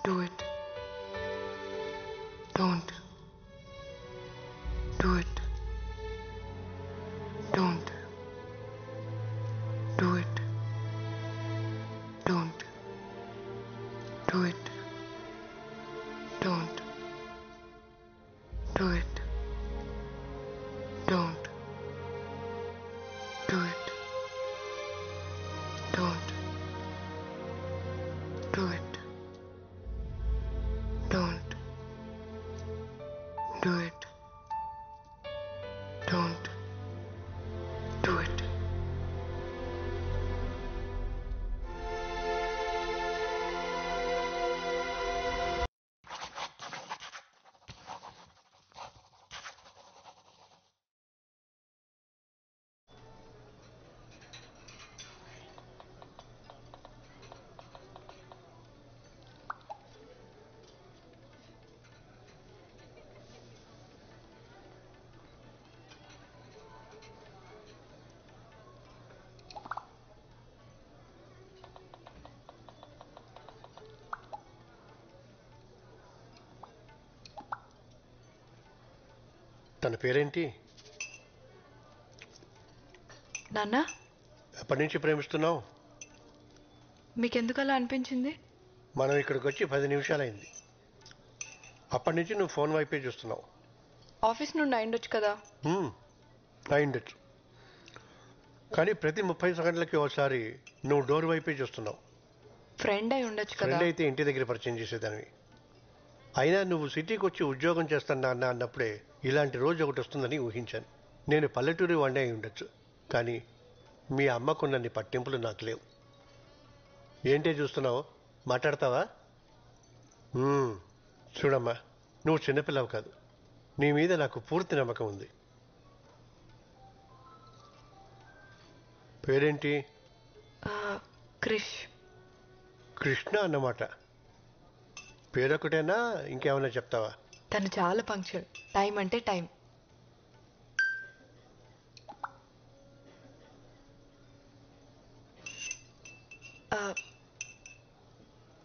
Do it. Don't. Do it. Don't. Do it. Don't. Do it. Don't. Do it. Don't. Do it. Don't. Do it. Don't. Do it. Don't. Do it. తన పేరేంటి? నాన్న, ఎప్పటి నుంచి ప్రేమిస్తున్నావు? మీకెందుకు అలా అనిపించింది? మనం ఇక్కడికి వచ్చి 10 నిమిషాలైంది. అప్పటి నుంచి నువ్వు ఫోన్ వైపే చూస్తున్నావు. ఆఫీస్ నుండి అయిండొచ్చు కదా. అయిండొచ్చు, కానీ ప్రతి 30 సెకండ్లకి ఒకసారి నువ్వు డోర్ వైపే చూస్తున్నావు. ఫ్రెండ్ అయి ఉండొచ్చు కదా. ఫ్రెండ్ అయితే ఇంటి దగ్గర పరిచయం చేసేదానివి. అయినా నువ్వు సిటీకి వచ్చి ఉద్యోగం చేస్తాను అన్న అన్నప్పుడే ఇలాంటి రోజు ఒకటి వస్తుందని ఊహించాను. నేను పల్లెటూరి వాడినే అయి ఉండొచ్చు, కానీ మీ అమ్మకున్నన్ని పట్టింపులు నాకు లేవు. ఏంటే చూస్తున్నావు? మాట్లాడతావా? చూడమ్మా, నువ్వు చిన్నపిల్లవు కాదు. నీ మీద నాకు పూర్తి నమ్మకం ఉంది. పేరేంటి? క్రిష్. కృష్ణ అన్నమాట. పేరొకటేనా, ఇంకేమైనా చెప్తావా? తను చాలా పంక్చువల్. టైం అంటే టైం.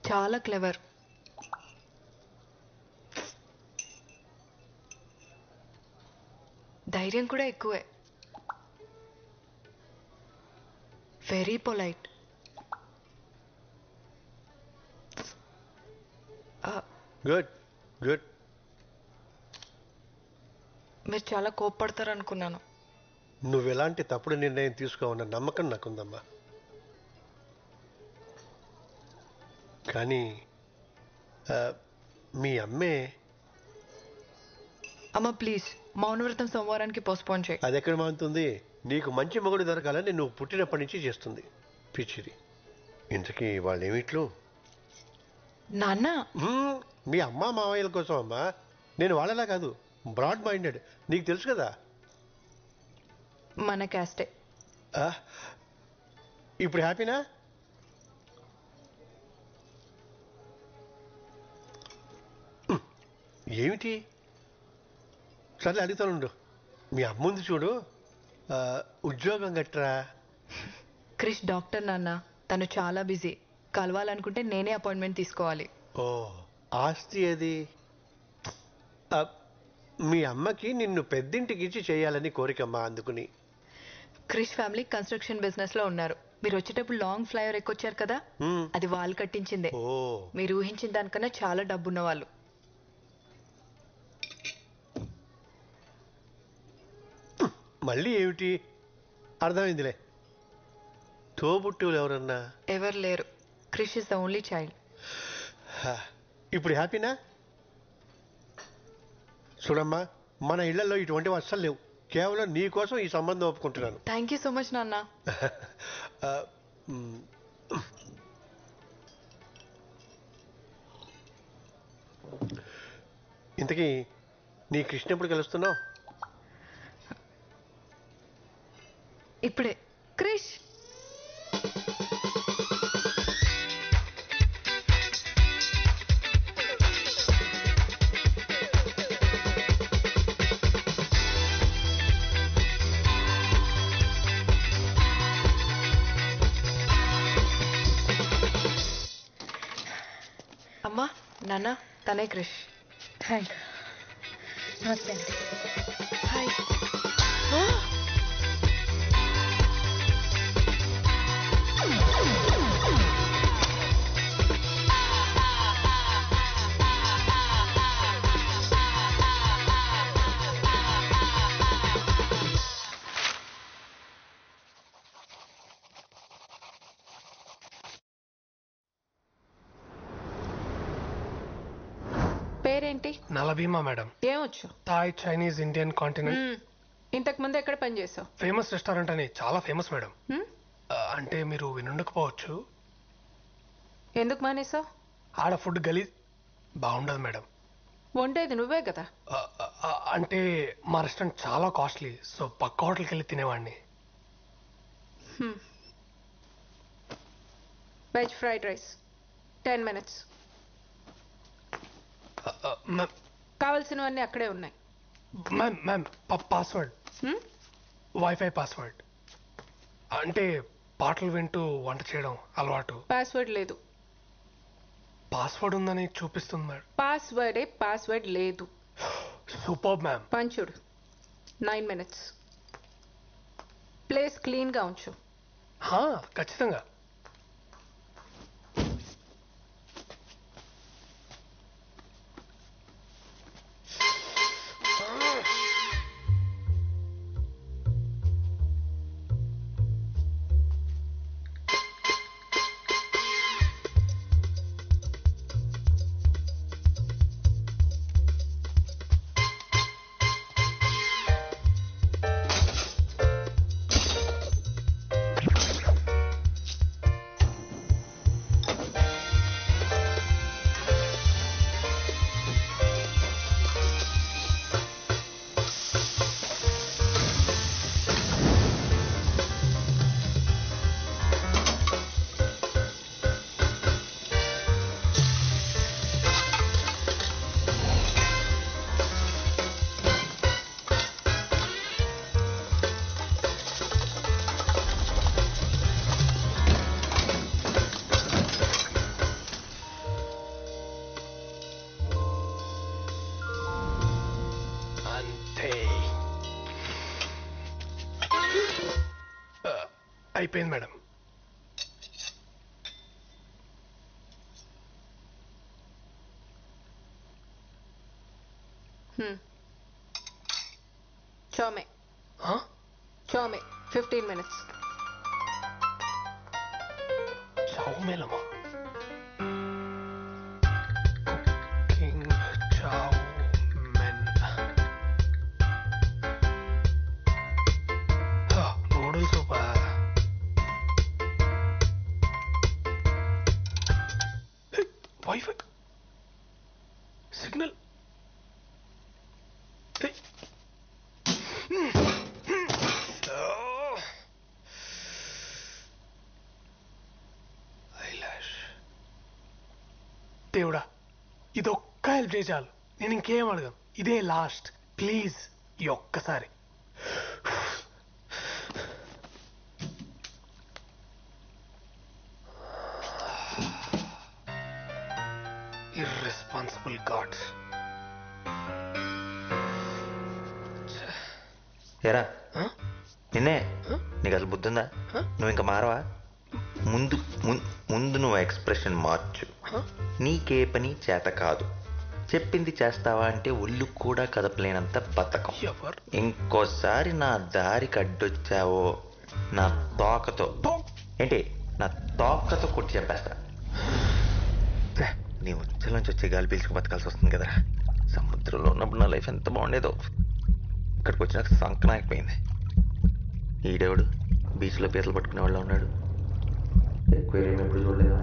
చాలా క్లెవర్. ధైర్యం కూడా ఎక్కువే. Very polite. Good good. మీరు చాలా కోప్పడతారు అనుకున్నాను. నువ్వు ఎలాంటి తప్పుడు నిర్ణయం తీసుకోవన్న నమ్మకం నాకుందమ్మా. కానీ మీ అమ్మే. అమ్మ ప్లీజ్, మౌనవ్రతం సోమవారానికి పోస్ట్పోన్ చేయి. అది ఎక్కడ మానుతుంది? నీకు మంచి మొగుడు దొరకాలని నువ్వు పుట్టినప్పటి నుంచి చేస్తుంది పిచ్చిది. ఇంతకీ వాళ్ళేమిట్లు? నాన్న, మీ అమ్మ మావయ్యల కోసం అమ్మా. నేను వాళ్ళలా కాదు, బ్రాడ్ మైండెడ్. నీకు తెలుసు కదా. మన క్యాస్టే. ఇప్పుడు హ్యాపీనా? ఏమిటి? సర్లే అడుగుతానుండు. మీ అమ్ముంది చూడు, ఉద్యోగం గట్రా. క్రిష్ డాక్టర్ నాన్న. తను చాలా బిజీ. కలవాలనుకుంటే నేనే అపాయింట్మెంట్ తీసుకోవాలి. ఓ, ఆస్తి అది. మీ అమ్మకి నిన్ను పెద్దింటికి ఇచ్చి చేయాలని కోరికమ్మా, అందుకుని. క్రిష్ ఫ్యామిలీ కన్స్ట్రక్షన్ బిజినెస్ లో ఉన్నారు. మీరు వచ్చేటప్పుడు లాంగ్ ఫ్లైఓవర్ ఎక్కొచ్చారు కదా, అది వాళ్ళు కట్టించిందే. ఓ, మీరు ఊహించిన దానికన్నా చాలా డబ్బున్న వాళ్ళు. మళ్ళీ ఏమిటి? అర్థమైందిలే. తోబుట్టువులు ఎవరన్నా? ఎవరు లేరు. Krish is the only child. ఇప్పుడు హ్యాపీనా? చూడమ్మా, మన ఇళ్లలో ఇటువంటి అస్సలు లేవు. కేవలం నీ కోసం ఈ సంబంధం ఒప్పుకుంటున్నాను. థ్యాంక్ యూ సో మచ్ నాన్న. ఇంతకీ నీ కృష్ణ ఎప్పుడు కలుస్తున్నావు? ఇప్పుడే. క్రిష్, అమ్మా నాన్న తనే క్రిష్. హాయ్. నమస్తే అండి. హాయ్. పేరేంటి? నలభీమా మేడం. ఏమొచ్చు? Thai, Chinese, Indian, continent. ఇంతకు ముందు ఎక్కడ పని చేసావు? ఫేమస్ రెస్టారెంట్ అని చాలా ఫేమస్ మేడం. అంటే మీరు వినుండకపోవచ్చు. ఎందుకు మానేసావు? ఆడ ఫుడ్ గలీజ్ బాగుండదు మేడం. వండేది నువ్వే కదా. అంటే మా రెస్టారెంట్ చాలా కాస్ట్లీ, సో పక్క హోటల్కి వెళ్ళి తినేవాడిని. Veg fried rice 10 minutes. Ma'am కావాల్సినవన్నీ అక్కడే ఉన్నాయి. Ma'am password, wifi password. అంటే పాటలు వింటూ వంట చేయడం అలవాటు. పాస్వర్డ్ లేదు. పాస్వర్డ్ ఉందని చూపిస్తుంది మేడం. పాస్వర్డ్ లేదు. Super ma'am. పంచుడు 9 minutes. ప్లేస్ క్లీన్గా ఉంచు. ఖచ్చితంగా. అయిపోయింది మేడం. Chow mein 15 minutes. చౌమేలమా? Cooking chow mein. నూడిల్స్ సూపా. Wifi signal. దేవుడా, ఇది ఒక్క హెల్ప్ చేయి చాలు. నేను ఇంకేం అడగను. ఇదే లాస్ట్. ప్లీజ్ ఈ ఒక్కసారి. Irresponsible gods. ఏరా నిన్నే, నీకు అసలు బుద్ధుందా? నువ్వు ఇంకా మారవా? ముందు ముందు నువ్వు ఎక్స్ప్రెషన్ మార్చు. నీకే పని చేత కాదు. చెప్పింది చేస్తావా అంటే ఒళ్ళు కూడా కదపలేనంత బతకం. ఇంకోసారి నా దారికి అడ్డొచ్చావో నా తోకతో నా తోకతో కొట్టి చెప్పేస్తా. నీ ఉచ్చలోంచి వచ్చే గాలి పీల్చుకు బతకాల్సి వస్తుంది కదరా. సముద్రంలో ఉన్నప్పుడు నా లైఫ్ ఎంత బాగుండేదో. ఇక్కడికి వచ్చినాక సంకనాకపోయింది. ఈడేవాడు బీచ్లో పీతలు పట్టుకునే వాళ్ళు ఉన్నాడు. ఎక్వేరియం ఎప్పుడు చూడలేదు.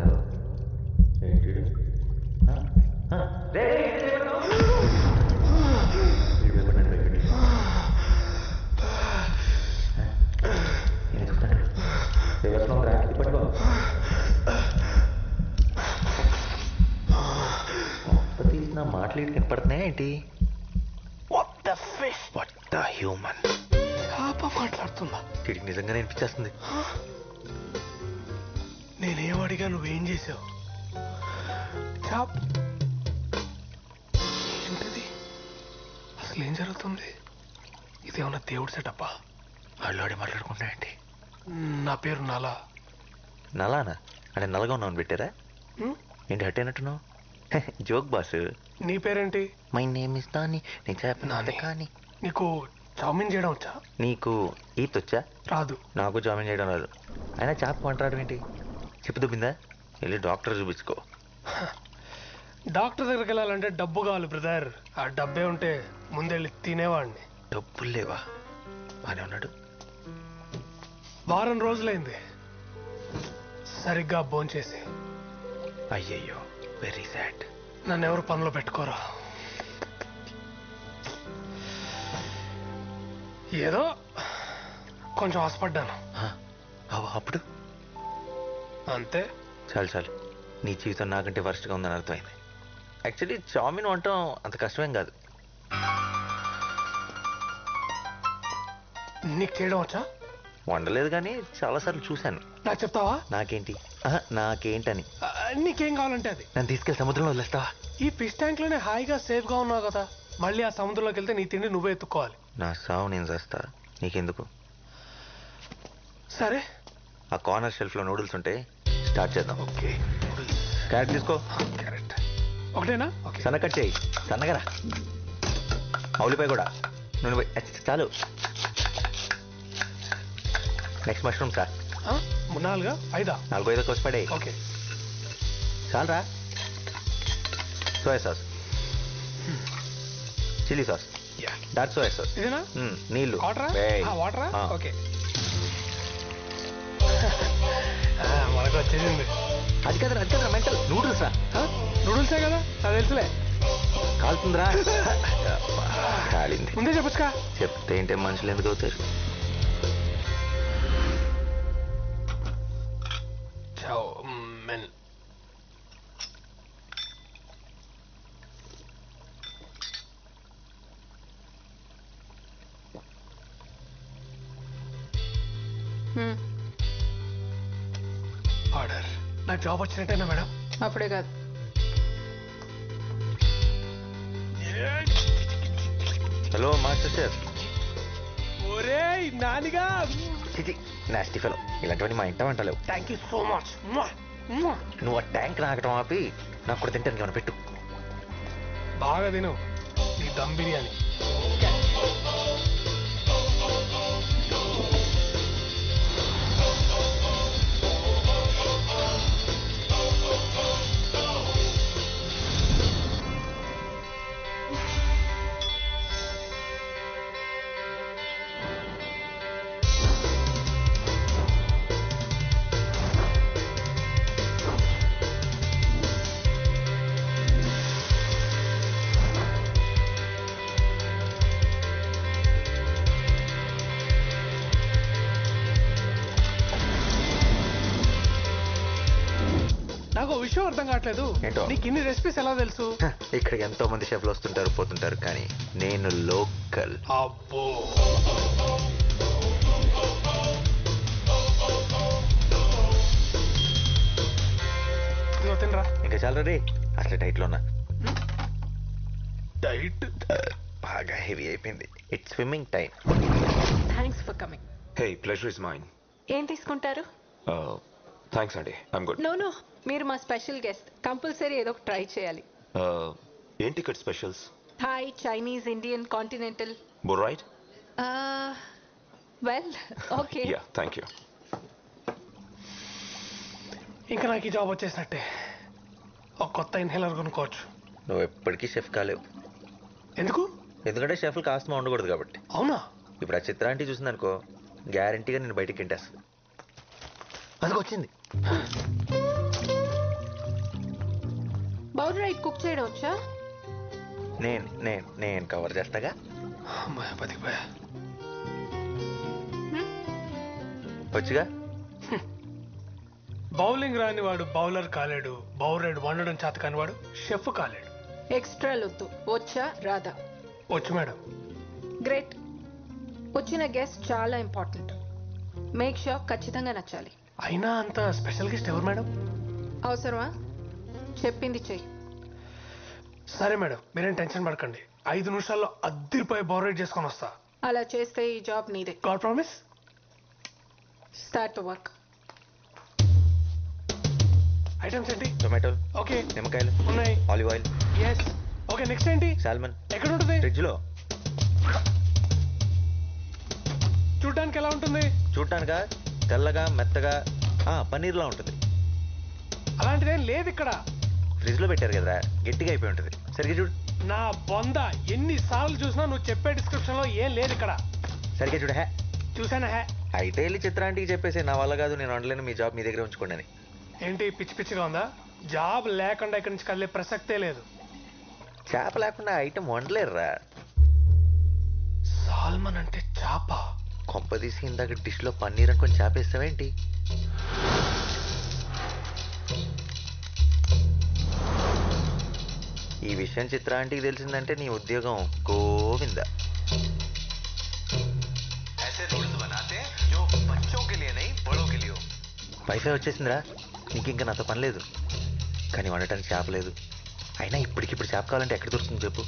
తీసిన మాటలు కనపడుతున్నాయా ఏంటి? హ్యూమన్ మాట్లాడుతుందా? వీడికి నిజంగానే అనిపించేస్తుంది. నేనేం అడిగా, నువ్వేం చేసావు? అసలు ఏం జరుగుతుంది? ఇదేమన్నా దేవుడు సెటప్పా? వాళ్ళోడే మాట్లాడుకుంటాయండి. నా పేరు నలా. నలానా అంటే నల్లగా ఉన్నావు పెట్టారా? హ్మ్? ఏంటి హట్ అయినట్టున్నావు? Joke boss. నీ పేరేంటి? My name is Nani. నేను చెప్పిన కానీ నీకు చామిన్ చేయడం వచ్చా? నీకు ఈత్ వచ్చా? రాదు. నాకు జామిన్ చేయడం రాదు. అయినా చేప మాట్లాడడం ఏంటి? చెప్పు దుబ్బిందా? వెళ్ళి డాక్టర్ చూపించుకో. డాక్టర్ దగ్గరికి వెళ్ళాలంటే డబ్బు కావాలి బ్రదర్. ఆ డబ్బే ఉంటే ముందెళ్ళి తినేవాడిని. డబ్బులు లేవా? బానే ఉన్నాడు. వారం రోజులైంది సరిగ్గా భోంచేసి. అయ్యయ్యో, వెరీ సాడ్. నన్ను ఎవరు పనిలో పెట్టుకోరా. ఏదో కొంచెం ఆశపడ్డాను అప్పుడు అంతే. చాలు చాలు, నీ జీవితం నాకంటే వర్స్ట్గా ఉందని అర్థమైంది. యాక్చువల్లీ చామిన్ వంటం అంత కష్టమేం కాదు. నీకు చేయడం వచ్చా? వండలేదు కానీ చాలాసార్లు చూశాను. నాకు చెప్తావా? నాకేంటి? నాకేంటని? నీకేం కావాలంటే అది. నన్ను తీసుకెళ్ళి సముద్రంలో వదిలేస్తావా? ఈ ఫిష్ ట్యాంక్ లోనే హాయిగా సేఫ్ గా ఉన్నావు కదా. మళ్ళీ ఆ సముద్రంలోకి వెళ్తే నీ తిండి నువ్వే ఎత్తుక్కోవాలి. నా సావు నేను చేస్తా, నీకెందుకు? సరే, ఆ కార్నర్ షెల్ఫ్లో నూడిల్స్ ఉంటే స్టార్ట్ చేద్దాం. ఓకే. క్యారెట్ తీసుకో. క్యారెట్ ఒకటేనా? ఓకే. సన్న కట్ చేయి, సన్నగరా. ఉల్లిపాయ కూడా. నూనె చాలు. Next mushroom sir. 4 5 4 5 కోసి పడే. ఓకే. చాలరా. Soya sauce, chilli sauce, dark soya sauce. ఇదేనా? నీళ్ళు. వాటరా? వాటరా? ఆ. ఓకే. మనకు వచ్చేసింది. అది కదా మెంటల్. నూడిల్స్ రా. నూడిల్సే కదా, అది తెలుసులే. కాలుతుందిరా. కాలింది. ముందే చెప్పొచ్చుగా. చెప్తే ఏంటే మనుషులు ఎందుకు అవుతారు? చామిన్. ఆర్డర్. నాకు జాబ్ వచ్చినట్టేనా మేడం? అప్పుడే కాదు. Hello master chef. ఒరే నానిగా. Nasty fellow. ఇలాంటివన్నీ మా ఇంట వంటలేవు. Thank you so much. నువ్వు ఆ ట్యాంక్ నాకటం ఆపి నాకు కూడా తింటాను ఏమైనా పెట్టు. బాగా తిను నీ దమ్ బిర్యానీ. నాకు ఓ విషయం అర్థం కావట్లేదు. ఏంటో? నీకు ఇన్ని రెసిపీస్ ఎలా తెలుసు? ఇక్కడికి ఎంతో మంది షెఫ్లు వస్తుంటారు పోతుంటారు, కానీ నేను లోకల్. అబ్బో. ఇదిగో తినరా. ఇంకా చాలా రే. అసలు డైట్లో ఉన్నా. డైట్ బాగా హెవీ అయిపోయింది. It's swimming time. Thanks for coming. Hey, pleasure is mine. ఏం తీసుకుంటారు? Thanks, Andy. I'm good. No, మీరు మా స్పెషల్ గెస్ట్. కంపల్సరీ ఏదో ఒక ట్రై చేయాలి. ఏం ticket specials? Thai, Chinese, Indian, continental. Both right? Well, okay. Yeah, thank you. ఇంకా నాకు ఈ జాబ్ వచ్చేసినట్టే. ఒక కొత్త ఇన్హేలర్ కొనుక్కోవచ్చు. నువ్వు ఎప్పటికీ షెఫ్ కాలేవు. ఎందుకు? ఎందుకంటే షెఫ్లు కాస్త ఉండకూడదు కాబట్టి. అవునా? ఇప్పుడు ఆ చిత్రాంటి చూసిందనుకో, గ్యారంటీగా నేను బయటికి తింటేస్తుంది. అందుకు వచ్చింది. బౌల్ రైట్ కుక్ చేయడం వచ్చా? నేను కవర్ చేస్తాగా. అమ్మాయి బతికిపోయా. వచ్చుగా. బౌలింగ్ రాని వాడు బౌలర్ కాలేడు. బౌలర్ వండడం చేత కాని వాడు షెఫ్ కాలేడు. ఎక్స్ట్రా లొద్దు. వచ్చా రాదా? వచ్చు మేడం. గ్రేట్. వచ్చిన గెస్ట్ చాలా ఇంపార్టెంట్. మేక్ షూర్ ఖచ్చితంగా నచ్చాలి. అయినా అంత స్పెషల్ గెస్ట్ ఎవరు మేడం? అవసరమా? చెప్పింది చెయ్యి. సరే మేడం, మీరేం టెన్షన్ పడకండి. 5 నిమిషాల్లో అద్దరిపోయి బోరేట్ చేసుకొని వస్తా. అలా చేస్తే ఈ జాబ్ నీదే. God promise. Start to work. Items ఏంటి? టొమాటోలు, ఓకే, నిమ్మకాయలు, ఉన్నాయి. Olive oil, yes. Okay, next ఏంటి? సాల్మన్. ఎక్కడ ఉంటుంది? ఫ్రిడ్జ్ లో. చూడడానికి ఎలా ఉంటుంది? చూడటానికా? తెల్లగా మెత్తగా పన్నీర్లా ఉంటుంది. అలాంటిదేం లేదు ఇక్కడ. ఫ్రిడ్జ్ లో పెట్టారు కదరా, గట్టిగా అయిపోయి ఉంటుంది. సరిగ్గా చూడు. నా బొంద, ఎన్నిసార్లు చూసినా నువ్వు చెప్పే డిస్క్రిప్షన్ లో ఏం లేదు ఇక్కడ. సరిగ్గా చూడు. హే, చూసానా? హే, అయితే వెళ్ళి చిత్రాంటికి చెప్పేసి నా వల్ల కాదు, నేను వండలేను, మీ జాబ్ మీ దగ్గర ఉంచుకోండి అని. ఏంటి పిచ్చి పిచ్చిగా ఉందా? జాబ్ లేకుండా ఇక్కడి నుంచి కదిలే ప్రసక్తే లేదు. చేప లేకుండా ఐటమ్ వండలేరురా. సాల్మన్ అంటే చేప? కొంపదీసి ఇందాక డిష్ లో పన్నీర్ అనుకొని చేపేస్తావేంటి? ఈ విషయం చిత్రాంటికి తెలిసిందంటే నీ ఉద్యోగం గోవింద. వైఫై వచ్చేసిందిరా, నీకు ఇంకా నాతో పని లేదు. కానీ వండటానికి చేప లేదు. అయినా ఇప్పటికిప్పుడు చేప కావాలంటే ఎక్కడ దొరుకుతుంది చెప్పు?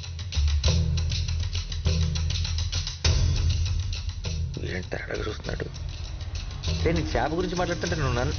ఏంటి తేడాగా చూస్తున్నాడు? నేను చేప గురించి మాట్లాడుతుంటే నువ్వు నన్ను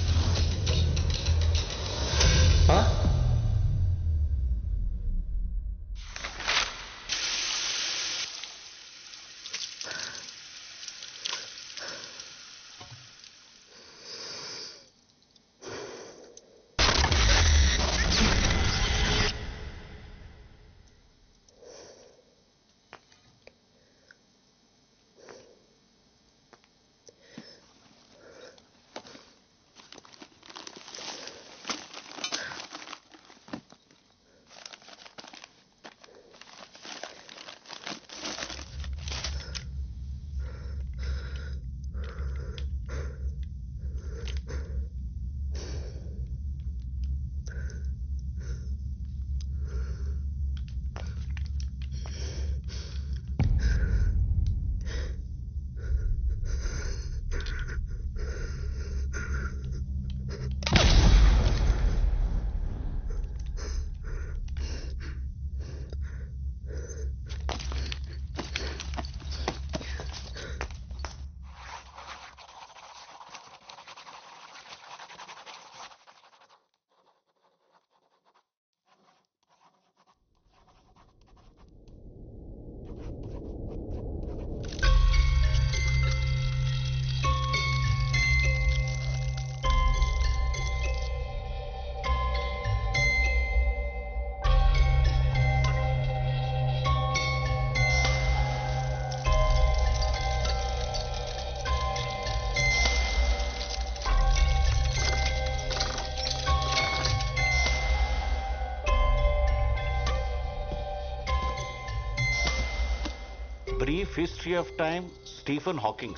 Brief History of Time, Stephen Hawking.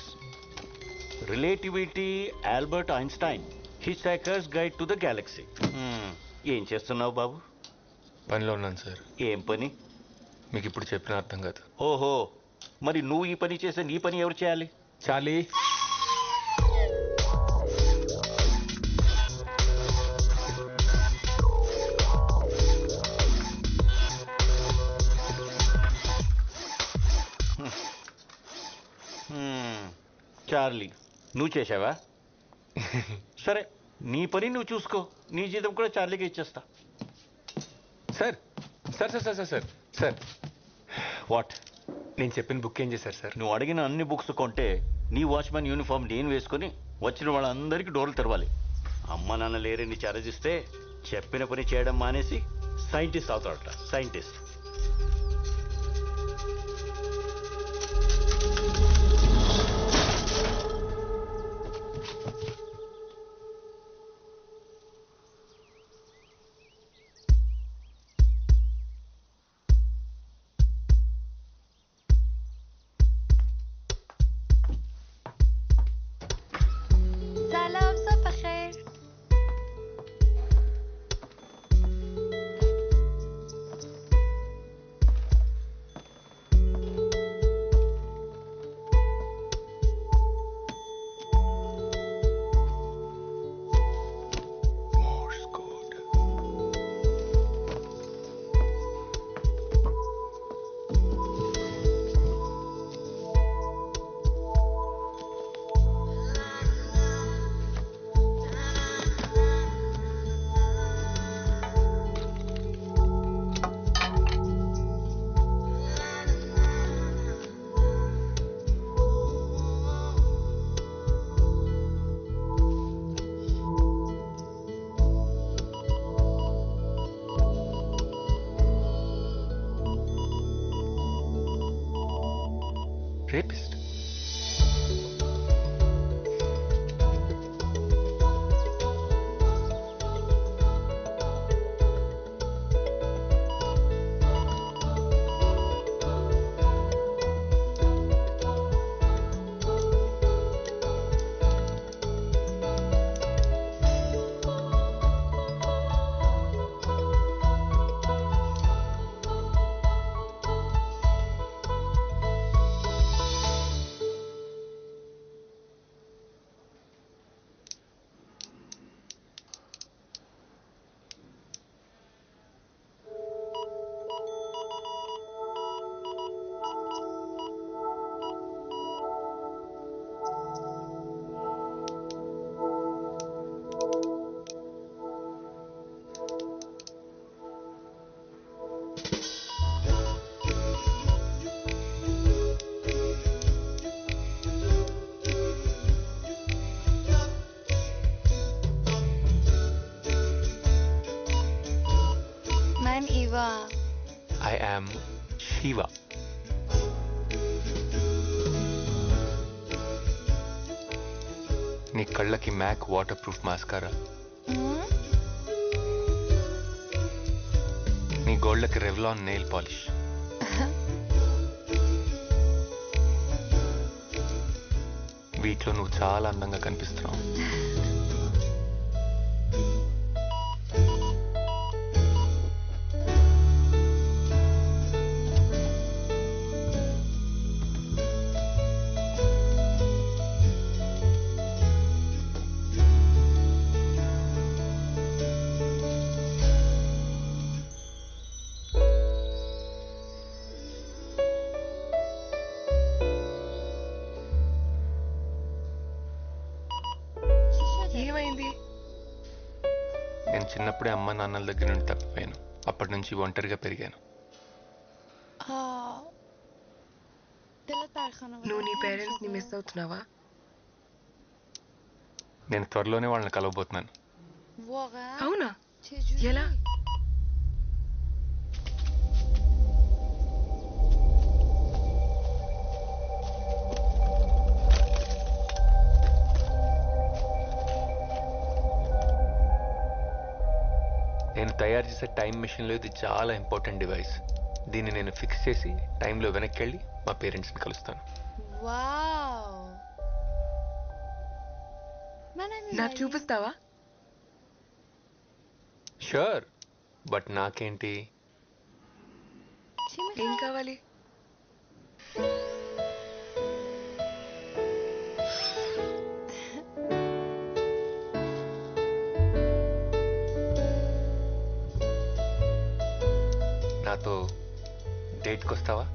Relativity, Albert Einstein. Hitchhiker's Guide to the Galaxy. ఏం చేస్తున్నావు బాబు? పనిలో ఉన్నాను సార్. ఏం పని? మీకు ఇప్పుడు చెప్పిన అర్థం కాదు. ఓహో, మరి నువ్వు ఈ పని చేస్తే నీ పని ఎవరు చేయాలి? చాలీ. చార్లీ, నువ్వు చేసావా? సరే, నీ పని నువ్వు చూసుకో. నీ జీతం కూడా చార్లీకి ఇచ్చేస్తా. Sir sir sir sir sir sir what? నేను చెప్పిన బుక్ ఏం చేశారు సార్? నువ్వు అడిగిన అన్ని బుక్స్ కొంటే నీ వాచ్మెన్ యూనిఫామ్ నేను వేసుకొని వచ్చిన వాళ్ళందరికీ డోర్లు తెరవాలి. అమ్మ నాన్న లేరని చారజిస్తే చెప్పిన పని చేయడం మానేసి సైంటిస్ట్ అవుతాడట. Scientist. Rapist. I'm Eva. I am Shiva. నీ కళ్ళకి మ్యాక్ వాటర్ ప్రూఫ్ మాస్కారా, నీ గోళ్ళకి రెవ్లాన్ నెయిల్ పాలిష్, వీటిలో నువ్వు చాలా అందంగా కనిపిస్తున్నావు. ఏమైంది? నేను చిన్నప్పుడే అమ్మ నాన్నల దగ్గర నుండి తప్పిపోయాను. అప్పటి నుంచి ఒంటరిగా పెరిగాను. నువ్వు నీ పేరెంట్స్ ని మిస్ అవుతున్నావా? నేను త్వరలోనే వాళ్ళని కలవబోతున్నాను. అవునా? ఎలా? నేను తయారు చేసే టైం మెషిన్లో ఇది చాలా ఇంపార్టెంట్ డివైస్. దీన్ని నేను ఫిక్స్ చేసి టైంలో వెనక్కి వెళ్ళి మా పేరెంట్స్ని కలుస్తాను. నాకు చూపిస్తావా? షూర్, బట్ నాకేంటి? ఏం కావాలి? నాతో డేట్కి వస్తావా?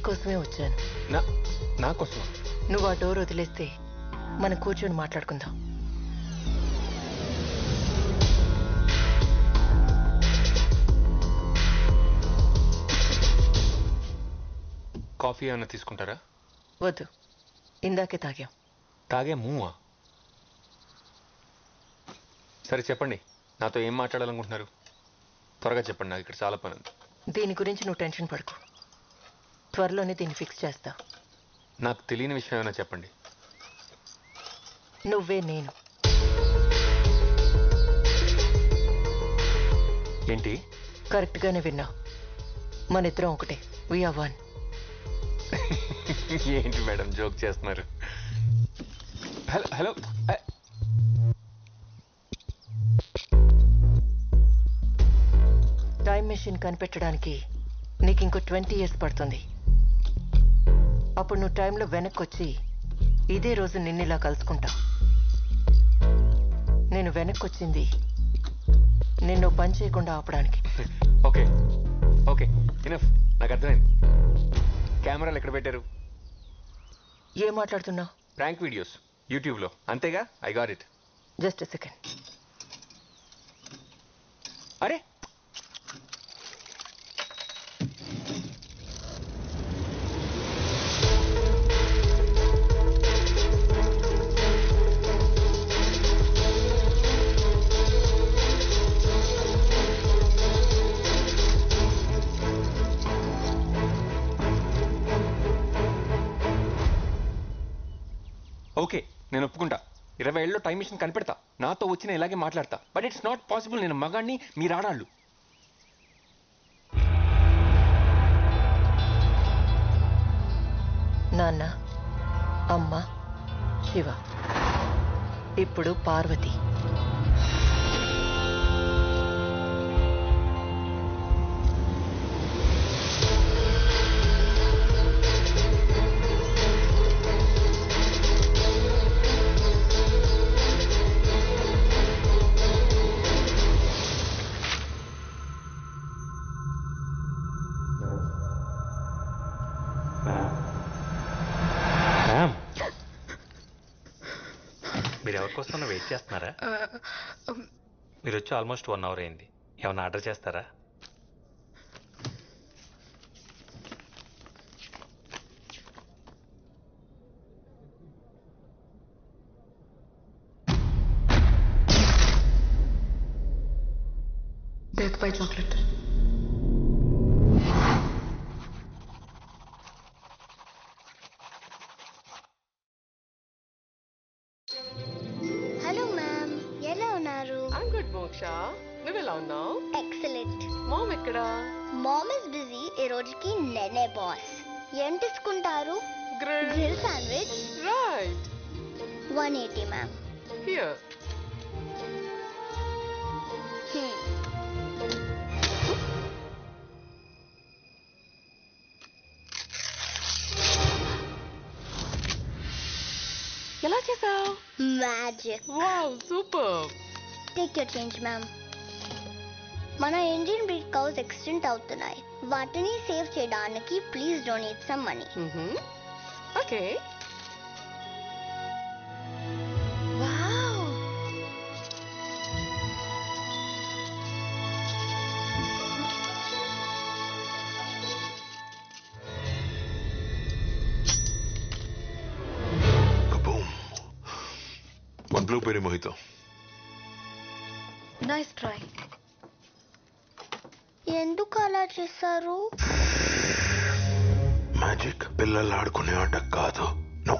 కోసమే వచ్చాను. నా కోసం? నువ్వు ఆ డోర్ వదిలేస్తే మనం కూర్చొని మాట్లాడుకుందాం. కాఫీ ఏమైనా తీసుకుంటారా? వద్దు, ఇందాకే తాగాం. తాగే మూవా? సరే చెప్పండి, నాతో ఏం మాట్లాడాలనుకుంటున్నారు? త్వరగా చెప్పండి, నాకు ఇక్కడ చాలా పని ఉంది. దీని గురించి నువ్వు టెన్షన్ పడకు, త్వరలోనే దీన్ని ఫిక్స్ చేస్తా. నాకు తెలియని విషయం ఏమైనా చెప్పండి. నువ్వే నేను. ఏంటి? కరెక్ట్ గానే విన్నావు, మన ఇద్దరం ఒకటే. We are one. ఏంటి మేడం జోక్ చేస్తున్నారు? హలో హలో, టైం మెషిన్ కనిపెట్టడానికి నీకు ఇంకో 20 years పడుతుంది. అప్పుడు నువ్వు టైంలో వెనక్కి వచ్చి ఇదే రోజు నిన్నిలా కలుసుకుంటా. నేను వెనక్కి వచ్చింది నిన్ను పని చేయకుండా ఆపడానికి. ఓకే ఓకే ఇనఫ్, నాకు అర్థమైంది. కెమెరాలు ఎక్కడ పెట్టారు? ఏం మాట్లాడుతున్నావు? ప్రాంక్ వీడియోస్ యూట్యూబ్లో, అంతేగా? I got it. Just second. అరే ఓకే, నేను ఒప్పుకుంటా. 20 ఏళ్ళలో టైం మిషన్ కనిపెడతా, నాతో వచ్చిన ఇలాగే మాట్లాడతా. But it's not possible. నేను మగాడిని, మీరు ఆడాళ్ళు. నాన్న, అమ్మ, శివ, ఇప్పుడు పార్వతి. మీరు ఎవరికోసం వెయిట్ చేస్తున్నారా? మీరు వచ్చి ఆల్మోస్ట్ 1 అవర్ అయింది. ఏమన్నా ఆర్డర్ చేస్తారా? Death by chocolate. Hello ma'am, ఎలా ఉన్నారు? ఐమ్ గుడ్ మోక్ష, నువ్వెలా ఉన్నావు? ఎక్సలెంట్. మామ్ ఎక్కడా? Mom is busy. ఈ రోజుకి నేనే బాస్. ఏం తీసుకుంటారు? Grill sandwich. Right. 180 ma'am. Here. ఎలా చేసావు? Magic. Wow, super. Take your change ma'am. మన ఇండియన్ బ్రీడ్ కౌస్ ఎక్స్టెంట్ అవుతున్నాయి. వాటిని సేవ్ చేయడానికి please donate some money. Okay. Wow, Kaboom. One blueberry mojito. Nice try. ఎందుకు అలా చేశారు? మ్యాజిక్ పిల్లలు ఆడుకునే ఆట కాదు. No.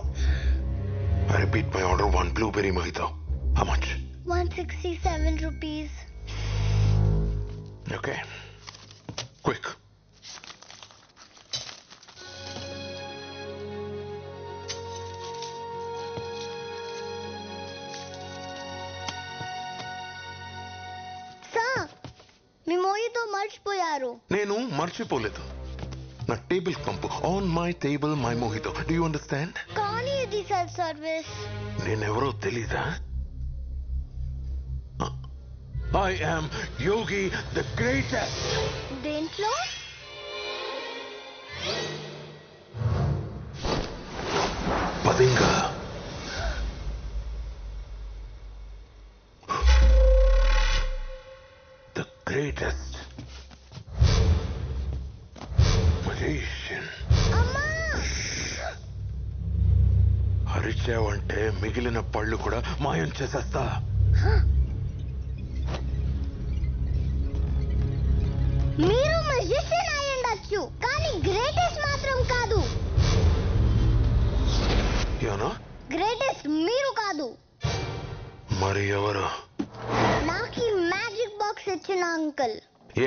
I repeat my order. One blueberry mojito. How much? 167 rupees. Okay. Quick. Sir, మీ మోయితో మర్చిపోయారు. నేను మర్చిపోలేదు. నా టేబుల్ పంపు. On my table my mojito. Do you understand? కానీ ఇది సెల్ఫ్ సర్వీస్. నేనెవరో తెలీదా? I am Yogi the greatest. దేంట్లో? పదింగా. The greatest magician. అరిచావంటే మిగిలిన పళ్ళు కూడా మాయం చేసేస్తా. మీరు మెజిషియన్ అయి ఉండొచ్చు, కానీ గ్రేటెస్ట్ మాత్రం కాదు. ఏనా? గ్రేటెస్ట్ మీరు కాదు. మరి ఎవరు? నాకు ఈ మ్యాజిక్ బాక్స్ ఇచ్చిన అంకుల్.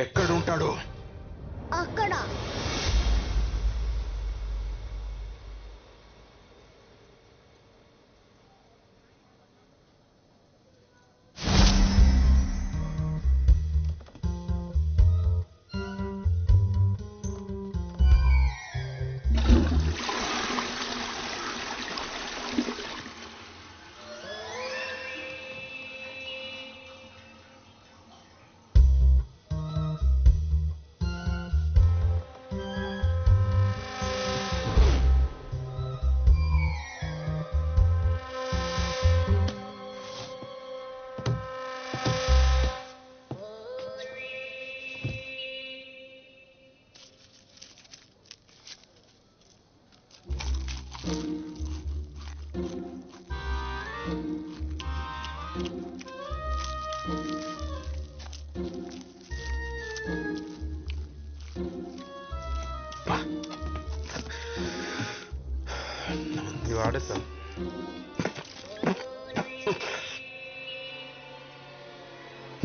ఎక్కడుంటాడు? అక్కడ. పడేస్తా.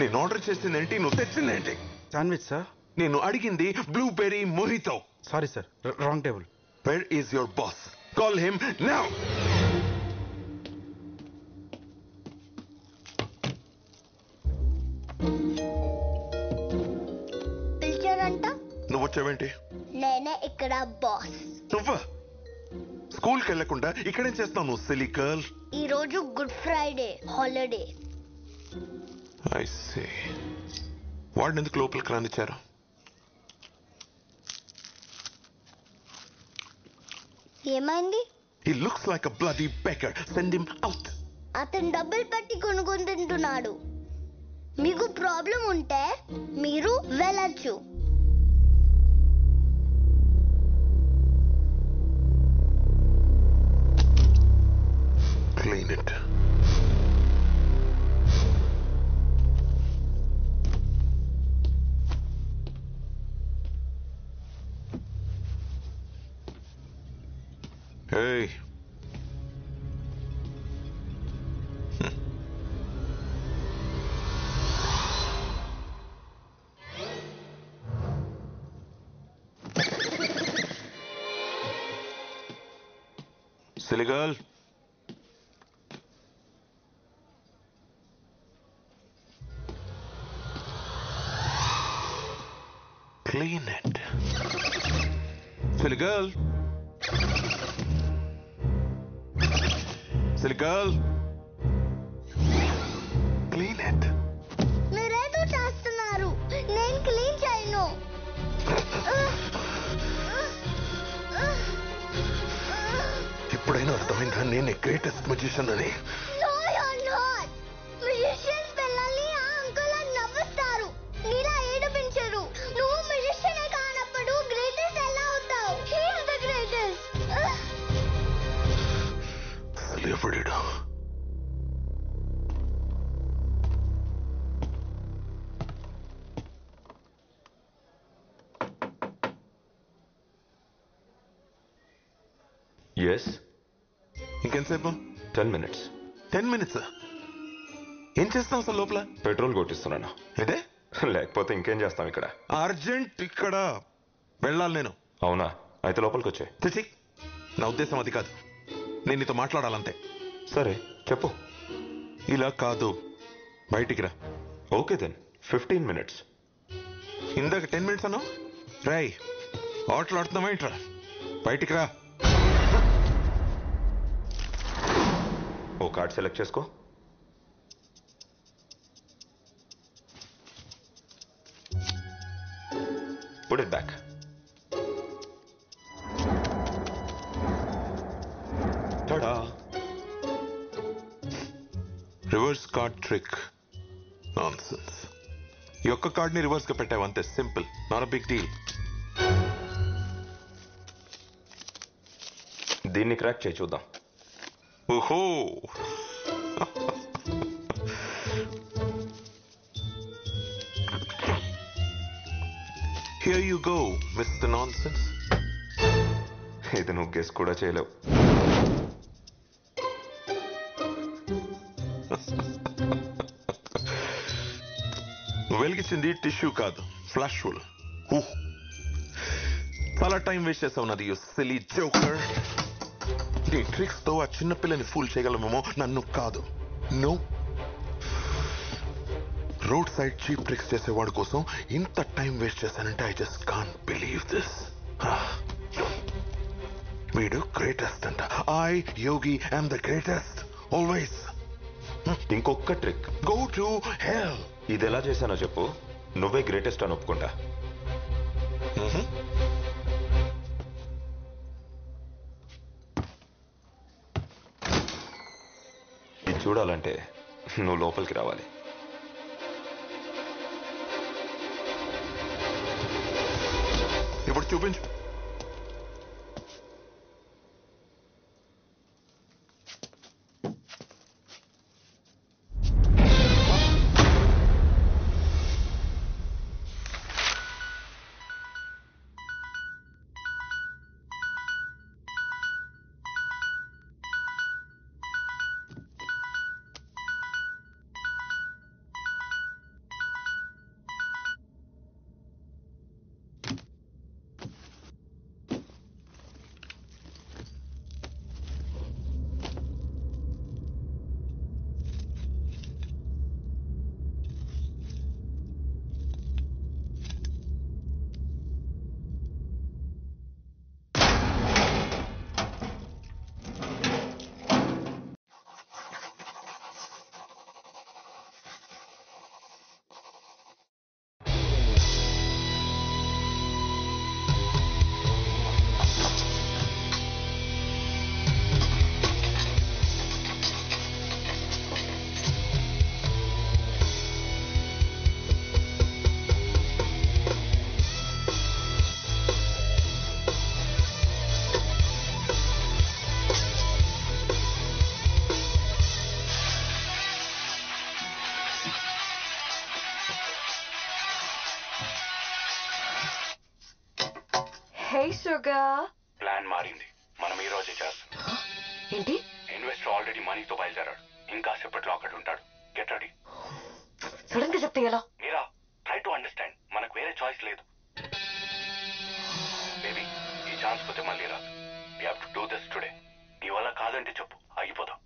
నేను ఆర్డర్ చేసిందేంటి, నువ్వు తెచ్చిందేంటి? Sandwich sir. నేను అడిగింది blueberry mojito. Sorry sir, wrong table. Where is your boss? Call him now. పిలిచారంట. నువ్వు వచ్చావేంటి? నేనే ఇక్కడ బాస్. నువ్వా? స్కూల్కి వెళ్లకుండా ఇక్కడేం చేస్తావు నువ్వు, సిలీ గర్ల్? ఈ రోజు Good Friday holiday. I see. వాడిని ఎందుకు లోపలికి రానిచ్చారు? ఏమైంది? He looks like a bloody beggar. Send him out. అతను డబ్బులు పెట్టి కొనుక్కొని తింటున్నాడు. మీకు ప్రాబ్లం ఉంటే మీరు వెళ్ళచ్చు. Clean it. Hey. Silly girl. Clean it. Silly girl. Silly girl. Clean it. మీరేదో చేస్తున్నారు. నేను క్లీన్ చేయను. ఇప్పుడైనా అర్థమైందా నేనే గ్రేటెస్ట్ మ్యూజిషియన్ అని? No, you're not. Musicians పిల్లల్ని ఆ అంకుల్ అని నవ్వుస్తారు. నీలా ఏడిపించరు. నువ్వు musician కానప్పుడు గ్రేటెస్ట్ ఎలా అవుతావు? He is the greatest. అసలు ఎవడిడా? ఎస్. ఇంకెంతసేపు? 10 minutes. 10 minutes. ఏం చేస్తాం అసలు లోపల? పెట్రోల్ కొట్టిస్తున్నాను. ఇదే లేకపోతే ఇంకేం చేస్తాం ఇక్కడ? అర్జెంట్ ఇక్కడ వెళ్ళాలి నేను. అవునా? అయితే లోపలికి వచ్చే. చిచి, నా ఉద్దేశం అది కాదు. నేను నీతో మాట్లాడాలంతే. సరే చెప్పు. ఇలా కాదు, బయటికి రా. Okay then 15 minutes. ఇందాక 10 minutes అన్నావు. రై ఆటలాడుతున్నావా ఏంట్రా? బయటికి రా. ఓ కార్డ్ సెలెక్ట్ చేసుకో. Put it back. Tada. Reverse card trick. Nonsense. ఈ ఒక్క కార్డ్ని రివర్స్ గా పెట్టావు అంతే. Simple, not a big deal. దీన్ని క్రాక్ చేయి చూద్దాం. ఓహో. Here you go, Mr. Nonsense. ఇది నువ్వు గెస్ కూడా చేయలేవు. వెలిగించింది టిష్యూ కాదు, ఫ్లాష్ ఫుల్. చాలా టైం వేస్ట్ చేసావు నాది, యు సిలీ జోకర్. నీ ట్రిక్స్ తో ఆ చిన్న పిల్లని ఫూల్ చేయగలమేమో, నన్ను కాదు. No. Road side cheap tricks చేసేవాడి కోసం ఇంత టైం వేస్ట్ చేశానంటే I just can't believe this. వీడు గ్రేటెస్ట్ అంట. I Yogi I'm the greatest always. ఇంకొక ట్రిక్. Go to hell. ఇది ఎలా చేశానో చెప్పు, నువ్వే గ్రేటెస్ట్ అని ఒప్పుకుంటా. ఇది చూడాలంటే నువ్వు లోపలికి రావాలి. ఇప్పుడు చూపించు. High sugar. ప్లాన్ మారింది. మనం ఈ రోజే చేస్తాం. ఏంటి? ఇన్వెస్టర్ ఆల్రెడీ మనీతో బయలుదేరాడు. ఇంకా సేపట్లో అక్కడ ఉంటాడు. Get ready. సడన్ గా చెప్తే ఎలా? మీరా ట్రై టు అండర్స్టాండ్. మనకు వేరే చాయిస్ లేదు. బేబీ ఈ ఛాన్స్ పోతే మళ్ళీ రాదు. We have to do this today. నీ వల్ల కాదంటే చెప్పు, ఆగిపోదాం.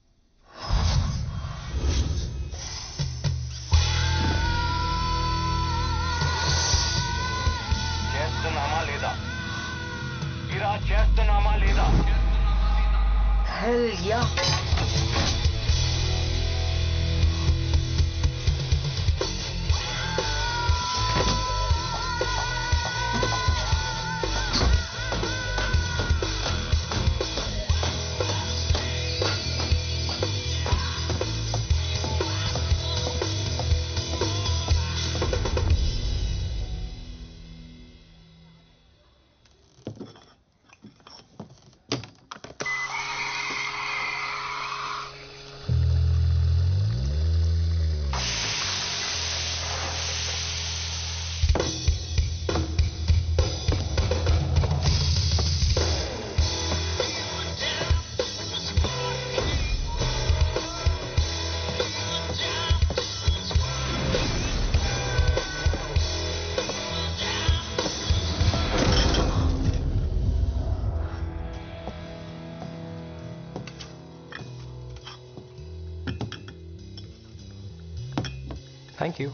చేస్తున్నామా లేదా? మీరా చేస్తున్నామా లేదా? Hell yeah. Thank you.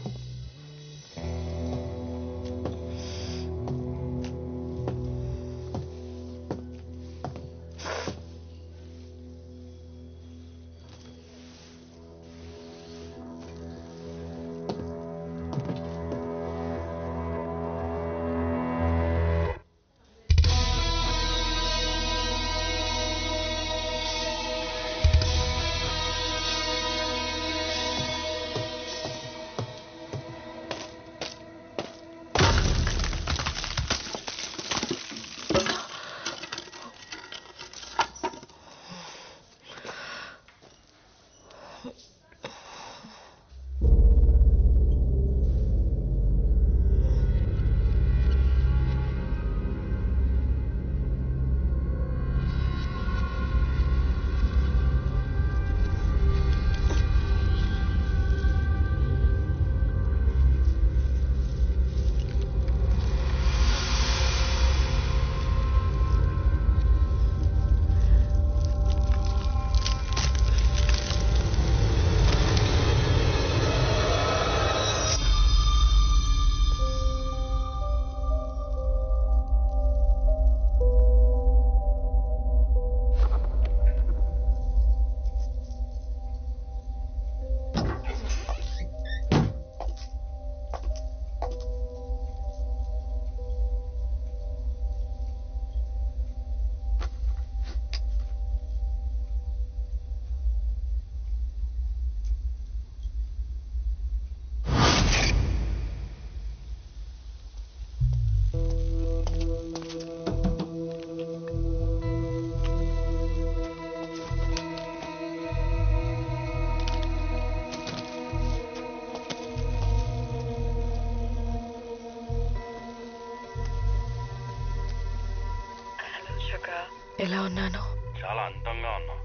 ఎలా ఉన్నాను? చాలా అందంగా ఉన్నా.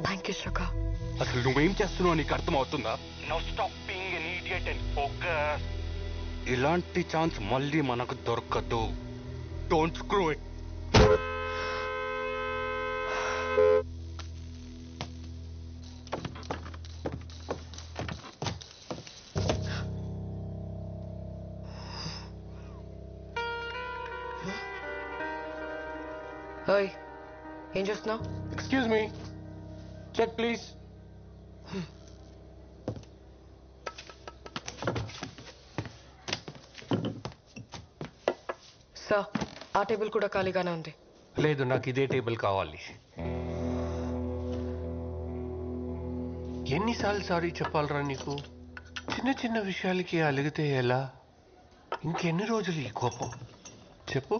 థ్యాంక్ యూ షుగా. అసలు నువ్వేం చేస్తున్నావు నీకు అర్థం అవుతుందా? Now stop being an idiot and focus. ఇలాంటి ఛాన్స్ మళ్ళీ మనకు దొరకదు. Don't screw it. ఓయ్ ఏం చూస్తున్నావు? Excuse me, check please. Sir ఆ టేబుల్ కూడా ఖాళీగానే ఉంది. లేదు, నాకు ఇదే టేబుల్ కావాలి. ఎన్నిసార్లు సారీ చెప్పాలరా నీకు? చిన్న చిన్న విషయాలకి అలిగితే ఎలా? ఇంకెన్ని రోజులు ఈ కోపం చెప్పు.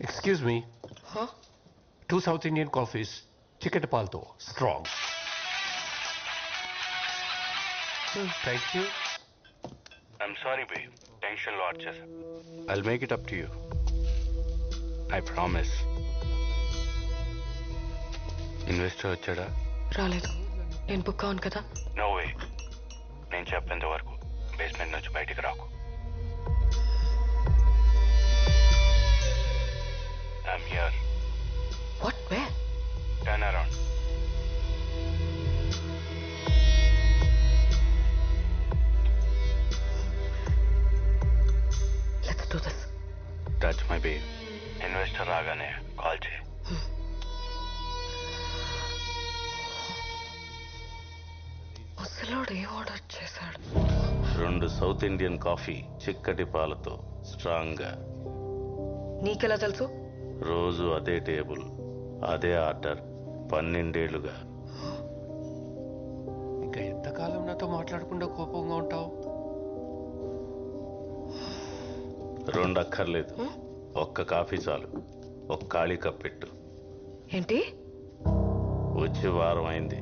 Excuse me, 2 South Indian coffees, చికెట్ పాలతో strong. Thank you. I'm sorry bae, టెన్షన్లో ఆడ్ చేశాను. I'll make it up to you. I promise. Investor వచ్చాడా? రాలేదు. నేను బుక్ అవును కదా. No way. నేను చెప్పేంత వరకు బేస్మెంట్ నుంచి బయటికి రాకు. I'm here. What? Where? Turn around. Let's do this. Touch my baby. Investor రాగానే కాల్ చేయి. ముసలోడు ఏం ఆర్డర్ చేశాడు? 2 సౌత్ ఇండియన్ కాఫీ చిక్కటి పాలతో స్ట్రాంగ్గా. నీకెలా తెలుసు? రోజు అదే టేబుల్, అదే ఆర్డర్, 12 ఏళ్లుగా. ఇంకా ఎంతకాలం నాతో మాట్లాడకుండా కోపంగా ఉంటావు? 2 అక్కర్లేదు, ఒక్క కాఫీ చాలు. ఒక ఖాళీ కప్ పెట్టు. ఏంటి? వచ్చి వారం అయింది,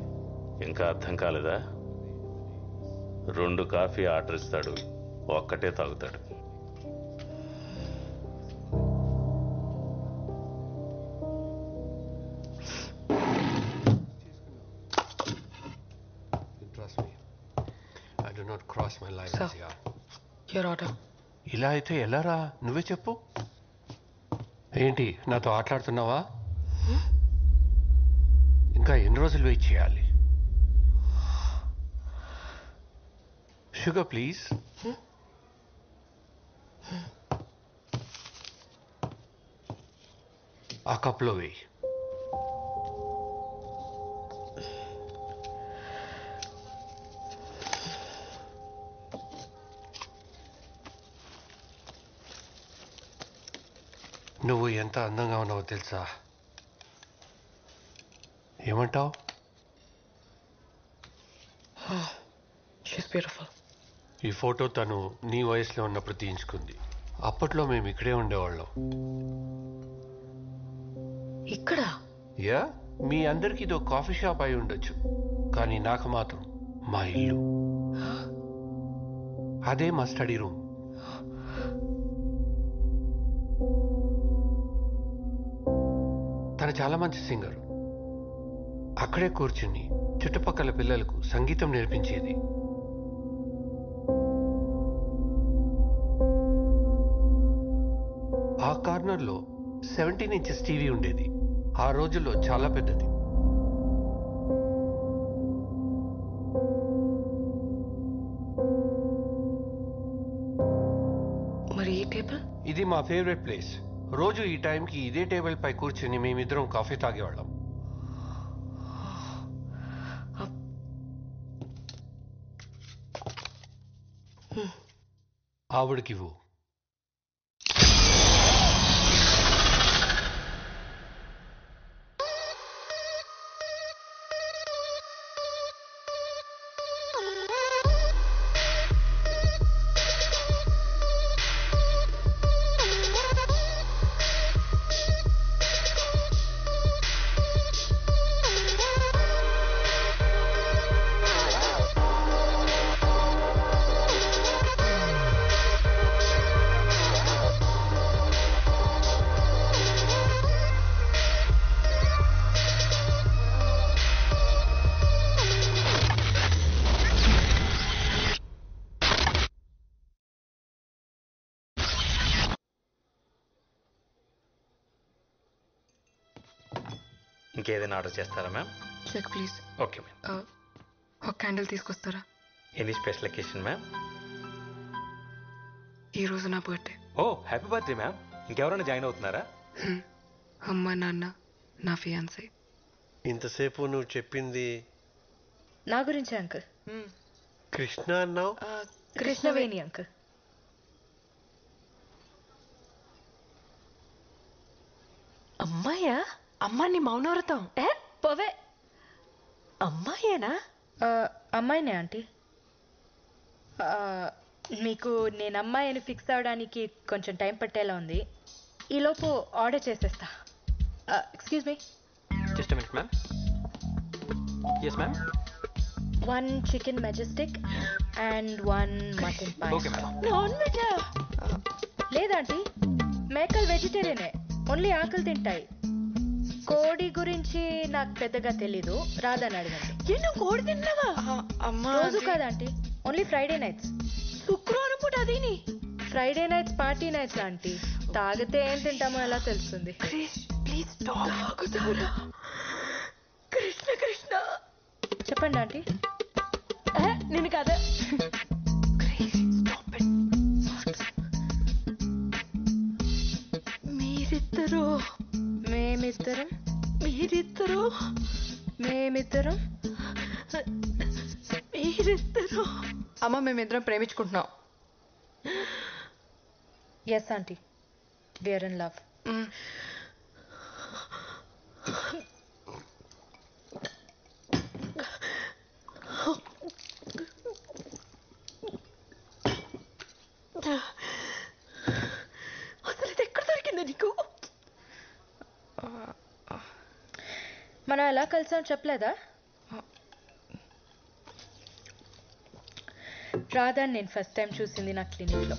ఇంకా అర్థం కాలేదా? 2 కాఫీ ఆర్డర్ ఇస్తాడు, ఒక్కటే తాగుతాడు. I do not cross my lines. Sir, your order. ఇలా అయితే ఎలారా? నువ్వే చెప్పు. ఏంటి నాతో ఆటలాడుతున్నావా? ఇంకా ఎన్ని రోజులు వెయిట్ చేయాలి? Sugar please. ఆ కప్లో వేయి. నువ్వు ఎంత అందంగా ఉన్నావో తెలుసా? ఏమంటావు? She's beautiful. ఈ ఫోటో తను నీ వయసులో ఉన్నప్పుడు తీయించుకుంది. అప్పట్లో మేము ఇక్కడే ఉండేవాళ్ళం. ఇక్కడ? యా, మీ అందరికి ఇదో కాఫీ షాప్ అయి ఉండొచ్చు, కానీ నాకు మాత్రం మా ఇల్లు. అదే మా స్టడీ రూమ్. తను చాలా మంచి సింగర్. అక్కడే కూర్చుని చుట్టుపక్కల పిల్లలకు సంగీతం నేర్పించేది. ఆ కార్నర్లో 17 ఇంచెస్ టీవీ ఉండేది. ఆ రోజుల్లో చాలా పెద్దది. మరి ఈ టేబుల్? ఇది మా ఫేవరెట్ ప్లేస్. రోజు ఈ టైంకి ఇదే టేబుల్ పై కూర్చుని మేమిద్దరం కాఫీ తాగేవాళ్ళం. ఆవిడకివ్వు. ఇంకేదైనా ఆర్డర్ చేస్తారా ma'am? Check please. Okay ma'am. ఒక క్యాండిల్ తీసుకొస్తారా? Any special occasion ma'am? ఈ రోజు నా birthday. Oh happy birthday ma'am. ఇంకెవరైనా జాయిన్ అవుతున్నారా? అమ్మ, నాన్న, నా ఫియాన్సీ. ఇంతసేపు నువ్వు చెప్పింది నా గురించి అంకుల్. కృష్ణ అన్నావు? కృష్ణవేణి అంకుల్. అమ్మాయా? అమ్మాని మౌనవ్రతం. పోవే. అమ్మాయేనా? అమ్మాయినే ఆంటీ. మీకు నేను అమ్మాయి అని ఫిక్స్ అవడానికి కొంచెం టైం పట్టేలా ఉంది. ఈలోపు ఆర్డర్ చేసేస్తా. Excuse me. Just minute ma'am. Yes ma'am. 1 chicken majestic and 1 mutton pie. Okay ma'am. Non veg? లేదంటీ, మేకల్ వెజిటేరియనే. ఓన్లీ ఆకలి తింటాయి. కోడి గురించి నాకు పెద్దగా తెలీదు, రాదని అడగండి. నువ్వు కోడి తిన్నావా? అమ్మా రోజు కాదా ఆంటీ, ఓన్లీ ఫ్రైడే నైట్స్. శుక్రవారం పూట అదేని Friday nights party nights aunty. తాగితే ఏం తింటామో ఎలా తెలుస్తుంది? ప్లీజ్ కృష్ణ కృష్ణ చెప్పండి ఆంటీ. నేను కదా మీరిద్దరు మేమిద్దరం మీరిద్దరు మేమిద్దరం మీరిద్దరు అమ్మ మేమిద్దరం ప్రేమించుకుంటున్నాం. Yes aunty, we are in love. అసలు ఇది ఎక్కడ దొరికిందా నీకు? మనం ఎలా కలిసాం చెప్పలేదా? రాధాని నేను ఫస్ట్ టైం చూసింది నా క్లినిక్లో.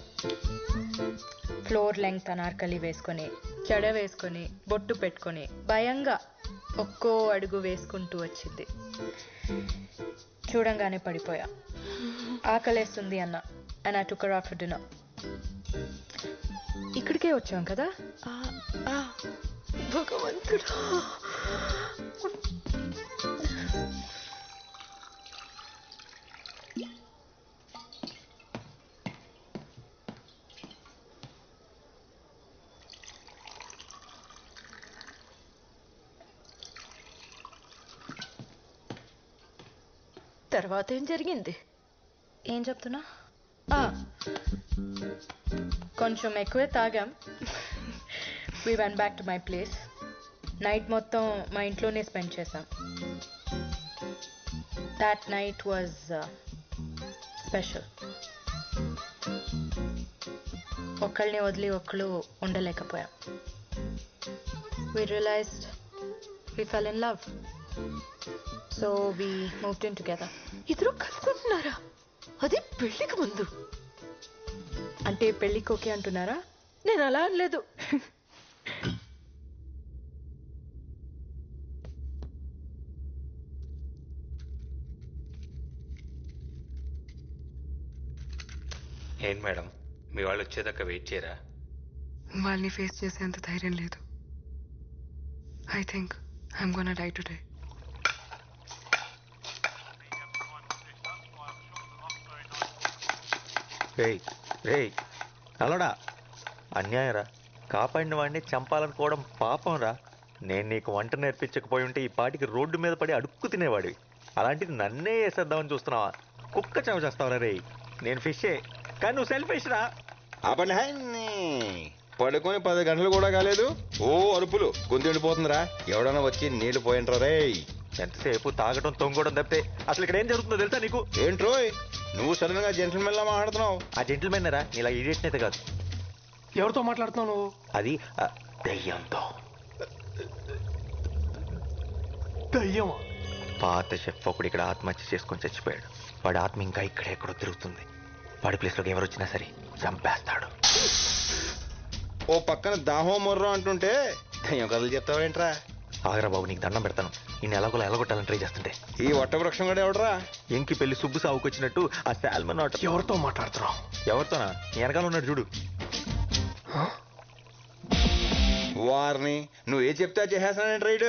ఫ్లోర్ లెంగ్త్ అనార్కలి వేసుకొని, జడ వేసుకొని, బొట్టు పెట్టుకొని, భయంగా ఒక్కో అడుగు వేసుకుంటూ వచ్చింది. చూడంగానే పడిపోయా. ఆకలేస్తుంది అన్న, and I took her out for dinner. ఇక్కడికే వచ్చాం కదా. భగవంతుడా, తర్వాత ఏం జరిగింది? ఏం చెప్తున్నా? కొంచెం ఎక్కువే తాగాం. We went back to my place. Night మొత్తం మా ఇంట్లోనే స్పెండ్ చేసాం. That night was special. ఒకళ్ళని వదిలి ఒకళ్ళు ఉండలేకపోయాం. We realized we fell in love. So we moved in together. ఇద్దరు కలుసుకుంటున్నారా? అది పెళ్లికి ముందు. అంటే పెళ్లికి ఓకే అంటున్నారా? నేను అలా అనలేదు. ఏంటి మేడం, మీ వాళ్ళు వచ్చేదాకా వెయిట్ చేయరా? వాళ్ళని ఫేస్ చేసేంత ధైర్యం లేదు. I think I'm gonna die today. రేయ్ రేయ్ అలడా, అన్యాయం రా. కాపాడిన వాడిని చంపాలనుకోవడం పాపం రా. నేను నీకు వంట నేర్పించకపోయి ఉంటే ఈ పాటికి రోడ్డు మీద పడి అడుక్కు తినేవాడివి. అలాంటిది నన్నే వేసేద్దామని చూస్తున్నావా? కుక్క చెవ చేస్తావరా రేయ్. నేను ఫిషే, కానీ నువ్వు సెల్ఫిష్ రా. ఆపండి. పడుకొని 10 గంటలు కూడా కాలేదు, ఓ అరుపులు, గొంతు ఎండిపోతుందిరా. ఎవడన్నా వచ్చి నీళ్లు పోయింట్రా రే. ఎంతసేపు తాగడం తొంగడం తప్పితే అసలు ఇక్కడ ఏం జరుగుతుందో తెలుసా నీకు? ఏంట్రోయ్ నువ్వు సడన్ గా జెంటిల్మెన్ లా మాట్లాడుతున్నావు? ఆ జెంటిల్మెన్ రా, నీలా ఇడియట్ అయితే కాదు. ఎవరితో మాట్లాడుతున్నావు నువ్వు? అది దయ్యంతో. దయ్యమా? పాత షెఫ్ ఒకడు ఇక్కడ ఆత్మహత్య చేసుకొని చచ్చిపోయాడు. వాడి ఆత్మ ఇంకా ఇక్కడెక్కడో తిరుగుతుంది. వాడి ప్లేస్లోకి ఎవరు వచ్చినా సరే చంపేస్తాడు. ఓ పక్కన దాహో మొర్రో అంటుంటే దయ్యం కథలు చెప్తావేంట్రా? ఆగరా బాబు, నీకు దండం పెడతాను. ఈ ఎలాగోలా ఎలగొట్టాలని ట్రై చేస్తుంటే ఈ వట్ట వృక్షం కూడా ఎవడరా? ఇంకి పెళ్లి సుబ్బు సాగుకొచ్చినట్టు ఆ శాల్మన్ ఆట. ఎవరితో మాట్లాడుతున్నావు? ఎవరితోనా? నీ వెనకాల ఉన్నాడు చూడు. వారిని నువ్వు ఏ చెప్తే చేసేస్తానంటే రైడ్.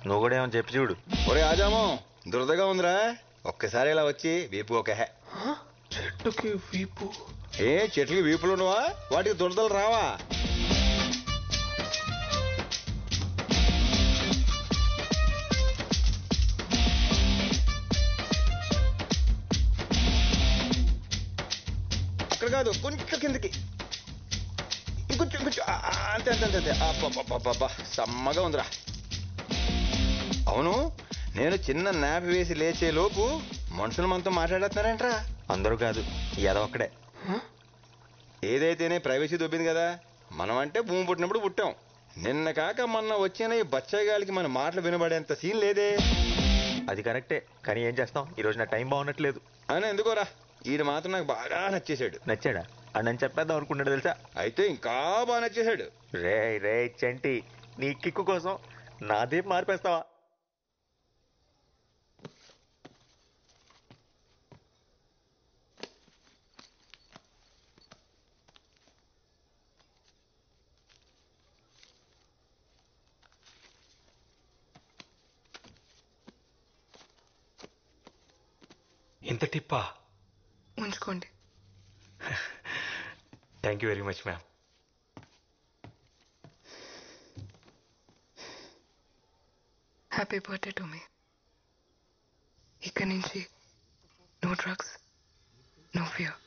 నువ్వు కూడా ఏమని చెప్పి చూడు. ఒరే ఆజామో, దురదగా ఉందిరా, ఒక్కసారి ఇలా వచ్చి వీపు ఒక చెట్టుకి వీపు? ఏ చెట్లకి వీపులు ఉండవా? వాటికి దురదలు రావా? అక్కడ కాదు, కొంచెం కిందకి, ఇంకొంచెం ఇంకొంచెం, అంతే అంతే అంతే అంతే. అబ్బా సమ్మగా ఉందిరా. అవును, నేను చిన్న నాపి వేసి లేచే లోపు మనుషులు మనతో మాట్లాడేస్తున్నారేంట్రా? అందరూ కాదు, ఏదో ఒక్కడే. ఏదైతేనే ప్రైవసీ దొబ్బింది కదా. మనం అంటే భూమి పుట్టినప్పుడు పుట్టాం. నిన్న కాక మొన్న వచ్చిన ఈ బచ్చగాలికి మన మాటలు వినబడేంత సీన్ లేదే. అది కరెక్టే, కానీ ఏం చేస్తాం, ఈ రోజు నా టైం బాగున్నట్లేదు. అని ఎందుకోరా, ఈడు మాత్రం నాకు బాగా నచ్చేసాడు. నచ్చాడా? అని చెప్పేద్దాం అనుకున్నాడు తెలుసా. అయితే ఇంకా బాగా నచ్చేసాడు. రే రే చంటి, నీ కిక్కు కోసం నాదే మార్పేస్తావా? ఇంత టిప్పా? ఉంచుకోండి. Thank you very much ma'am. Happy birthday to me. ఇక్కడి నుంచి నో డ్రగ్స్, నో ఫియర్.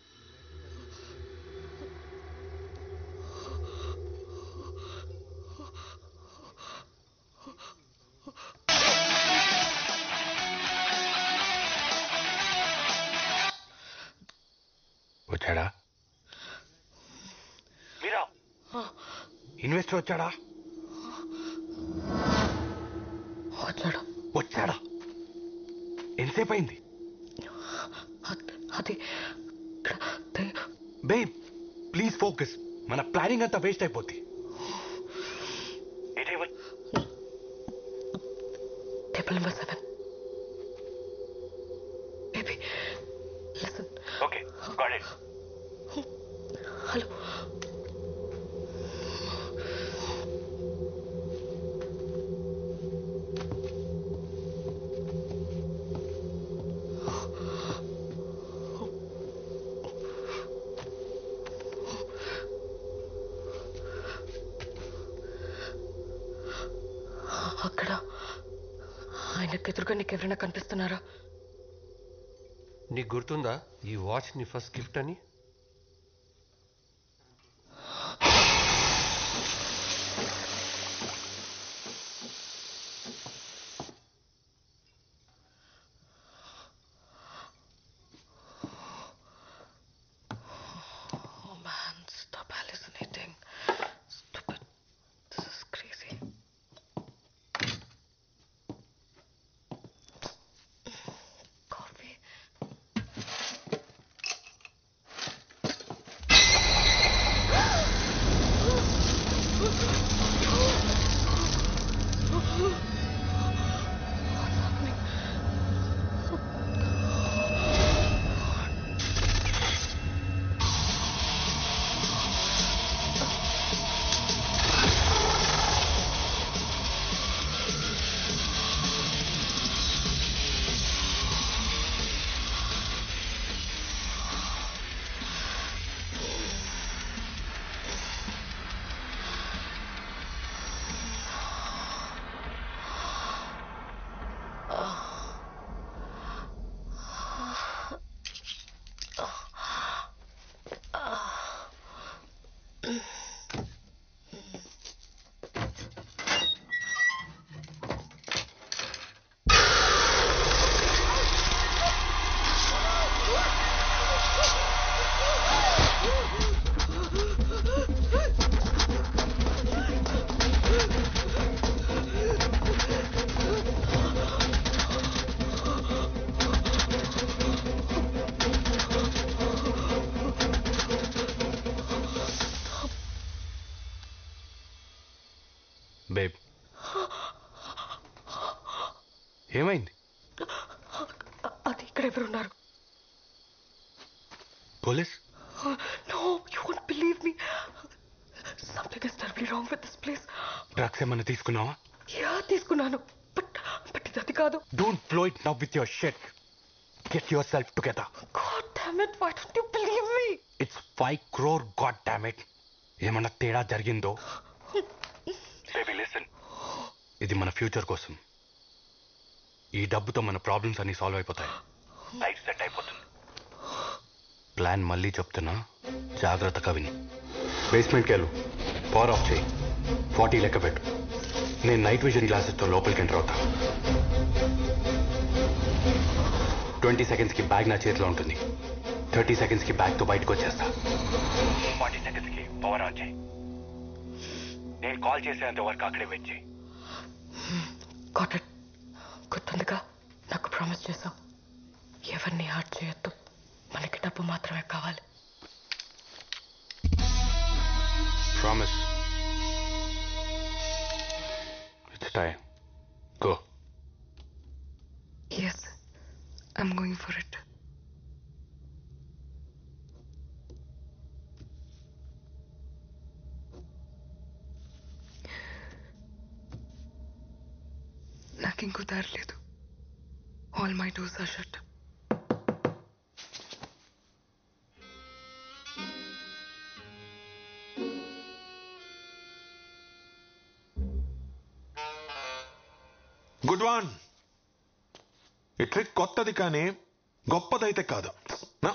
వచ్చాడా? ఇన్వెస్టర్ వచ్చాడా? వచ్చాడా? ఎంతసేపు అయింది? అది బేబ్ ప్లీజ్ ఫోకస్. మన ప్లానింగ్ అంతా వేస్ట్ అయిపోద్ది. Table number 7. Baby listen. Okay got it. Hello. అక్కడ ఆయనకు ఎదురుగా నీకు ఎవరైనా కనిపిస్తున్నారా? నీకు గుర్తుందా ఈ వాచ్ నీ ఫస్ట్ గిఫ్ట్ అని? Oh man, stop hallucinating. Stupid. This is crazy. Coffee. What's happening? Babe ఏమైంది? అది ఇక్కడ ఎవరున్నారు? Police? No, you won't believe me. Something is terribly wrong with this place. Drugs ఏమన్నా తీసుకున్నావా? Yeah, తీసుకున్నాను. But ఇది అది కాదు. Don't blow it now with your shit. Get yourself together. God damn it, why don't you believe me? It's 5 crore, god damn it. ఏమన్నా తేడా జరిగిందో? Baby listen, ఇది మన ఫ్యూచర్ కోసం. ఈ డబ్బుతో మన ప్రాబ్లమ్స్ అన్ని సాల్వ్ అయిపోతాయి. లైఫ్ సెట్ అయిపోతుంది. ప్లాన్ మళ్ళీ చెప్తున్నా, జాగ్రత్తగా విని. బేస్మెంట్కి వెళ్ళు, పవర్ ఆఫ్ చేయి, 40 లెక్క పెట్టు. నేను నైట్ విజన్ గ్లాసెస్తో లోపలికి ఎంటర్ అవుతా. 20 సెకండ్స్కి బ్యాగ్ నా చేతిలో ఉంటుంది. 30 సెకండ్స్కి బ్యాగ్తో బయటకు వచ్చేస్తా. 40 సెకండ్స్కి పవర్ ఆన్ చేయి. నేను కాల్ చేసేంత వరకు అక్కడే వెయిట్ చేయి. Got it. గుర్తుందిగా, నాకు ప్రామిస్ చేశావు. ఎవరిని హార్ట్ చేయొద్దు, మనకి డబ్బు మాత్రమే కావాలి. Promise. It's time. Go. Yes, I'm going for it. నాకు ఇంకో దారి లేదు. All my doors are shut. Good one. ఈ ట్రిక్ కొత్తది కానీ గొప్పదైతే కాదు. నా?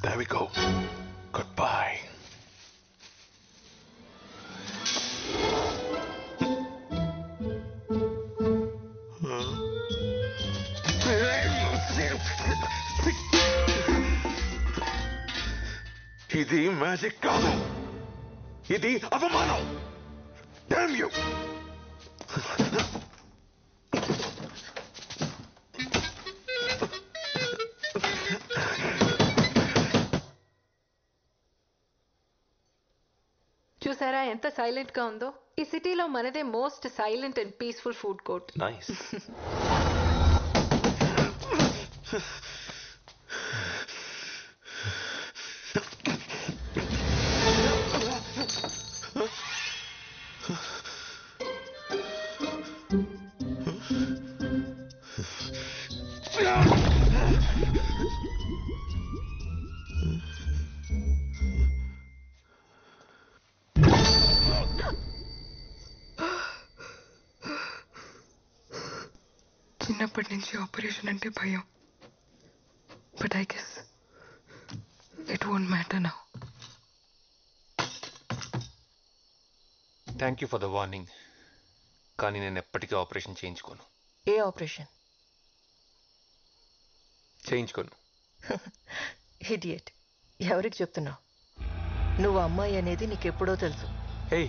There we go. Goodbye. ఇది మ్యాజిక్ కాదు, ఇది అవమానం. Damn you! చూసారా ఎంత సైలెంట్ గా ఉందో? ఈ సిటీలో మనదే most silent and peaceful food court. Nice. చిన్నప్పటి నుంచి ఆపరేషన్ అంటే భయం. But I guess it won't matter now. Thank you for the warning. కానీ నేను ఎప్పటికీ ఆపరేషన్ చేయించుకోను. ఏ ఆపరేషన్? చేయించుకోను. ఇడియట్. ఎవరికి చెప్తున్నావు? నువ్వు అమ్మాయి అనేది నీకెప్పుడో తెలుసు. హే,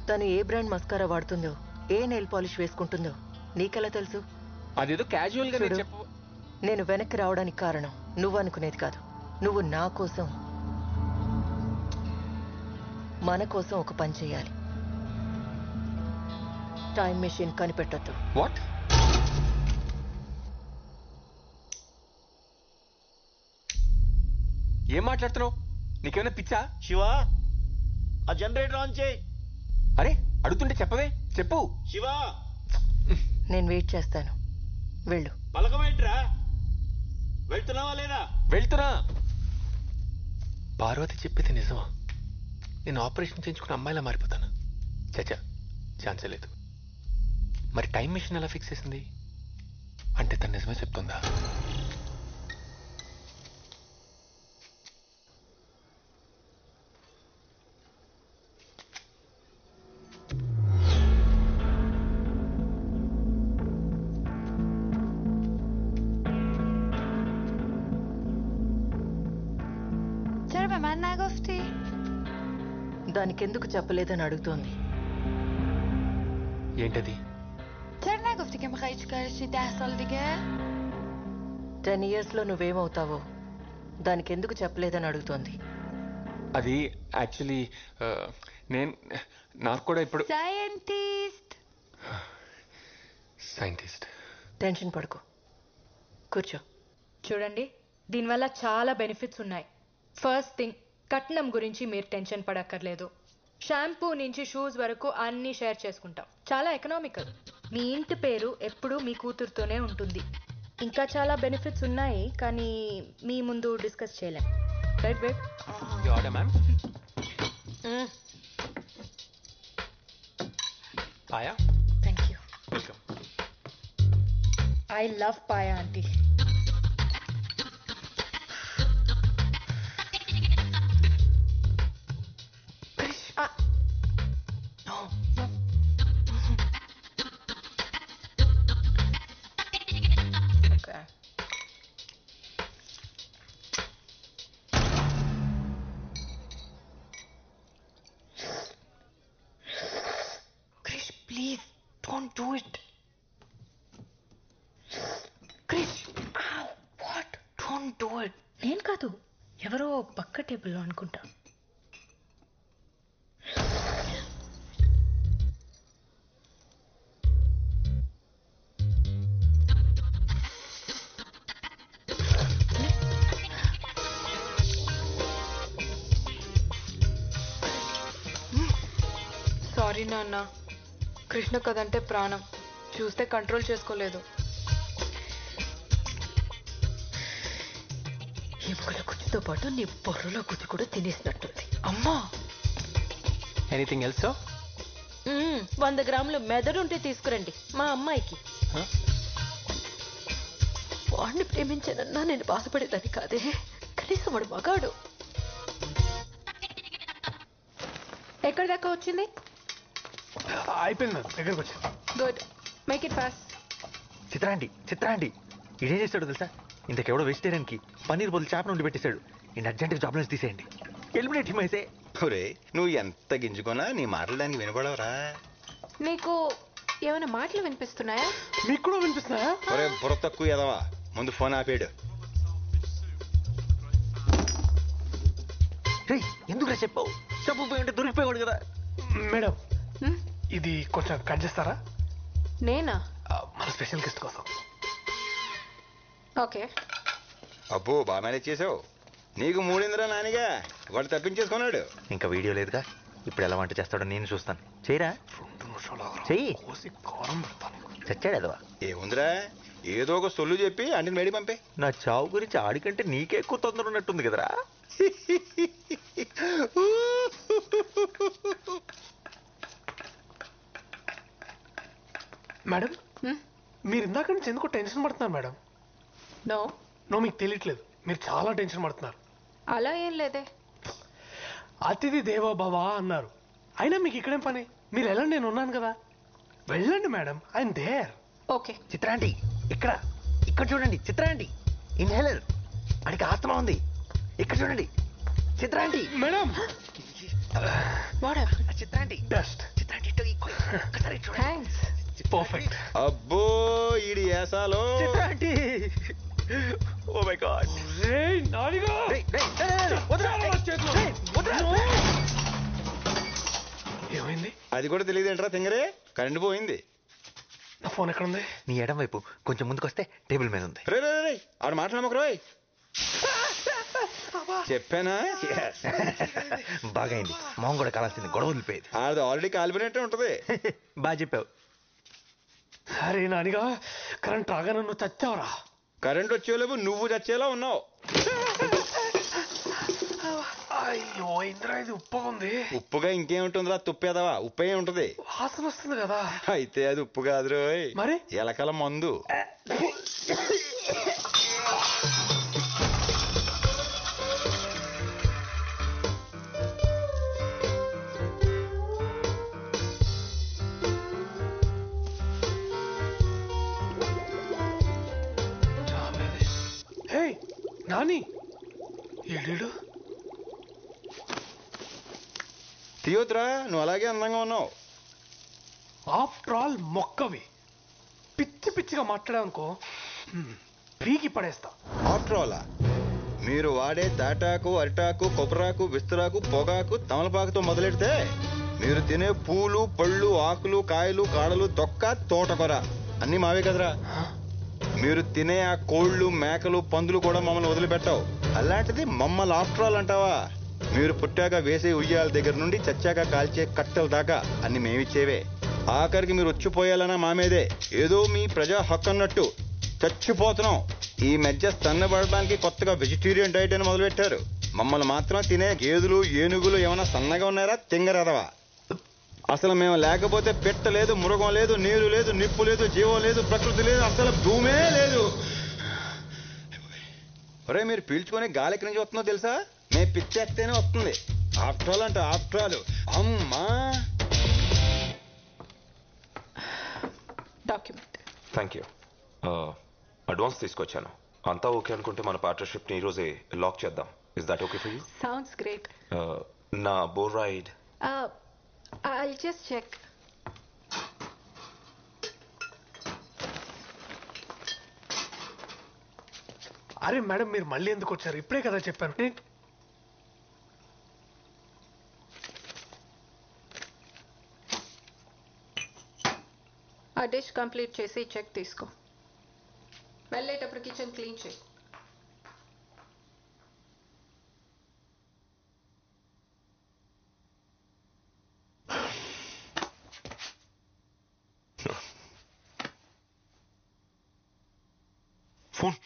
తను ఏ బ్రాండ్ మస్కారా వాడుతుందో, ఏ నెయిల్ పాలిష్ వేసుకుంటుందో నీకెలా తెలుసు? అదేదో క్యాజువల్ గా చూడు, నేను వెనక్కి రావడానికి కారణం నువ్వు అనుకునేది కాదు. నువ్వు నా కోసం, మన కోసం ఒక పని చేయాలి. టైం మెషిన్ కనిపెట్టొద్దు. వాట్? ఏం మాట్లాడుతున్నావు? నీకేమైనా పిచ్చా? శివా, ఆ జనరేటర్ ఆన్ చేయి. అరే, అడుగుతుంటే చెప్పవే. చెప్పు. శివా, నేను వెయిట్ చేస్తాను. వెళ్ళు. పలకమేంట్రా? వెళ్తున్నావా లేదా? వెళ్తున్నా. పార్వతి చెప్పేది నిజమా? నేను ఆపరేషన్ చేయించుకున్న అమ్మాయిలా మారిపోతాను? చచ్చా, ఛాన్సే లేదు. మరి టైం మిషన్ ఎలా ఫిక్స్ చేసింది? అంటే తను నిజమే చెప్తుందా? దానికెందుకు చెప్పలేదని అడుగుతోంది. ఏంటది? 10 years లో నువ్వేమవుతావో దానికెందుకు చెప్పలేదని అడుగుతోంది. అది యాక్చువల్లీ నాకు కూడా ఇప్పుడు సైంటిస్ట్. టెన్షన్ పడుకో, కూర్చో. చూడండి, దీనివల్ల చాలా బెనిఫిట్స్ ఉన్నాయి. ఫస్ట్ థింగ్, కట్నం గురించి మీరు టెన్షన్ పడక్కర్లేదు. షాంపూ నుంచి షూస్ వరకు అన్నీ షేర్ చేసుకుంటాం. చాలా ఎకనామికల్. మీ ఇంటి పేరు ఎప్పుడూ మీ కూతురుతోనే ఉంటుంది. ఇంకా చాలా బెనిఫిట్స్ ఉన్నాయి కానీ మీ ముందు డిస్కస్ చేయలేం right babe you order ma'am paya thank you welcome I love paya aunty Please, don't do it. Krish, ow, what? Don't do it. నేను కాదు ఎవరో పక్క టేబుల్లో అనుకుంటా సారీ నాన్న, కృష్ణ కదంటే ప్రాణం, చూస్తే కంట్రోల్ చేసుకోలేదు. ఎముకల గుజ్జుతో పాటు నీ బొర్రలో గుజ్జు కూడా తినేసినట్టుంది. అమ్మా, ఎనీథింగ్ ఎల్స్ 100 గ్రాములు మెదడుంటే తీసుకురండి మా అమ్మాయికి. వాడిని ప్రేమించానన్నా నేను బాధపడేదాన్ని కాదే, కనీసం వాడు మగాడు. ఎక్కడి దాకా వచ్చింది? అయిపోయింది మ్యామ్, దగ్గరకు వచ్చింది. Good, make it fast. చిత్రాండి ఇదేం చేస్తాడు తెలుసా? ఇంతకెవడో వెజిటేరియన్కి పన్నీర్ బదులు చేప నుండి పెట్టేశాడు. ఈ అర్జెంట్గా జాబ్ నుంచి తీసేయండి, ఎలిమినేట్ హిమ్ అయితే. ఒరే నువ్వు ఎంత గింజుకున్నా నీ మాటలు దానికి వినపడవరా? నీకు ఏమైనా మాటలు వినిపిస్తున్నాయా? మీకు కూడా వినిపిస్తున్నాయా? ఒరే బుర్ర తక్కువ ఎదవా, ముందు ఫోన్ ఆపేడు. ఎందుకురా చెప్పావు? చెప్పకపోయి ఉంటే దొరికిపోయాడు కదా. మేడం, ఇది కొంచెం కట్ చేస్తారా? నేనా? మన స్పెషల్ గెస్ట్ కోసం. ఓకే. అబ్బో బాగా మేనేజ్ చేసావు. నీకు మూడిందిరా నానిగా, వాడు తప్పించేసుకున్నాడు. ఇంకా వీడియో లేదుగా, ఇప్పుడు ఎలా వంట చేస్తాడో నేను చూస్తాను. చేయరా, చెయ్యి. చచ్చాడు ఎదవా. ఏముందిరా, ఏదో ఒక సొల్లు చెప్పి అంటిని మేడి పంపే. నా చావు గురించి ఆడికంటే నీకే ఎక్కువ తొందర ఉన్నట్టుంది కదరా. మేడం, మీరు ఇందాక నుంచి ఎందుకో టెన్షన్ పడుతున్నారు మేడం? నో మీకు తెలియట్లేదు, మీరు చాలా టెన్షన్ పడుతున్నారు. అలా ఏం లేదే. అతిథి దేవో భవ అన్నారు, అయినా మీకు ఇక్కడేం పని? మీరు వెళ్ళండి, నేను ఉన్నాను కదా. వెళ్ళండి మేడం, ఐఎమ్ దేర్. ఓకే. చిత్రాంటి ఇక్కడ చూడండి. చిత్రాంటి ఇన్హేలర్, అడికి ఆత్మ ఉంది. ఇక్కడ చూడండి చిత్రాంటి. మేడం చిత్రాంటి బెస్ట్. చిత్రాంటి థ్యాంక్స్. పర్ఫెక్ట్. అబ్బో ఈడి ఏసాలో చిత్రాంటి. Oh my God. ఏమైంది? అది కూడా తెలియదేంట్రా తింగరే, కరెంట్ పోయింది. నా ఫోన్ ఎక్కడ ఉంది? నీ ఎడం వైపు కొంచెం ముందుకొస్తే టేబుల్ మీద ఉంది. రే ఆడ మాట్లాడమకు రోయ్. చెప్పానా? బాగా అయింది, మొహం కూడా కాలాల్సింది, గొడవ వదిలిపోయేది. ఆడది ఆల్రెడీ కాలిపోయినట్టే ఉంటది. బాగా చెప్పావు. అరే నానిగా, కరెంట్ రాగానే నువ్వు చచ్చావురా. కరెంట్ వచ్చేలోపు నువ్వు చచ్చేలా ఉన్నావు. అయ్యో ఇంద్రా, ఇది ఉప్పుగా ఉంది. ఉప్పుగా ఇంకేముంటుందిరా, తుప్పేదవా, ఉప్పే ఉంటది. వాసన వస్తుంది కదా. అయితే అది ఉప్పు కాదు రోయ్, మరి ఎలకల మందు. హే నాని, ఏడు తీయొద్దురా, నువ్వు అలాగే అందంగా ఉన్నావు. ఆఫ్టర్ ఆల్ మొక్కవి, పిచ్చి పిచ్చిగా మాట్లాడానుకో పీకి పడేస్తా. ఆఫ్టర్ ఆల్ మీరు వాడే తాటాకు, అరిటాకు, కొబ్బరాకు, విస్తరాకు, పొగాకు, తమలపాకుతో మొదలెడితే మీరు తినే పూలు, పళ్ళు, ఆకులు, కాయలు, కాడలు, తొక్క, తోటకూర అన్నీ మావే కదరా. మీరు తినే ఆ కోళ్ళు, మేకలు, పందులు కూడా మమ్మల్ని వదిలిపెట్టావు. అలాంటిది మమ్మల్ని ఆఫ్టర్ ఆల్ అంటావా? మీరు పుట్టాక వేసే ఉయ్యాల దగ్గర నుండి చచ్చాక కాల్చే కట్టెల దాకా అన్ని మేమిచ్చేవే. ఆఖరికి మీరు వచ్చిపోయాలన్నా మా మీదే. ఏదో మీ ప్రజా హక్కు అన్నట్టు చచ్చిపోతున్నాం. ఈ మధ్య సన్నబడడానికి కొత్తగా వెజిటేరియన్ డైట్ అని మొదలుపెట్టారు. మమ్మల్ని మాత్రం తినే గేదెలు ఏనుగులు ఏమైనా సన్నగా ఉన్నారా తింగరదవా? అసలు మేము లేకపోతే పెట్ట లేదు, మృగం లేదు, నీరు లేదు, నిప్పు లేదు, జీవం లేదు, ప్రకృతి లేదు, అసలు భూమే లేదు. ఒరే మీరు పీల్చుకొని గాలి ఎక్కడి నుంచి వస్తుందో తెలుసా? మేము పిచ్చేస్తేనే వస్తుంది. ఆఫ్టర్ ఆల్ అంటే ఆఫ్టర్ ఆల్. అమ్మా డాక్యుమెంట్. Thank you. అడ్వాన్స్ తీసుకొచ్చాను. అంతా ఓకే అనుకుంటే మన పార్ట్నర్షిప్ని ఈరోజే లాక్ చేద్దాం. Is that okay for you? Sounds great. నా బోర్ రైడ్. I'll just check. అరే మేడం మీరు మళ్ళీ ఎందుకు వచ్చారు? ఇప్పుడే కదా చెప్పాను. ఆ డిష్ కంప్లీట్ చేసి చెక్ తీసుకో. వెళ్ళేటప్పుడు కిచెన్ క్లీన్ చేయి. ఫోన్.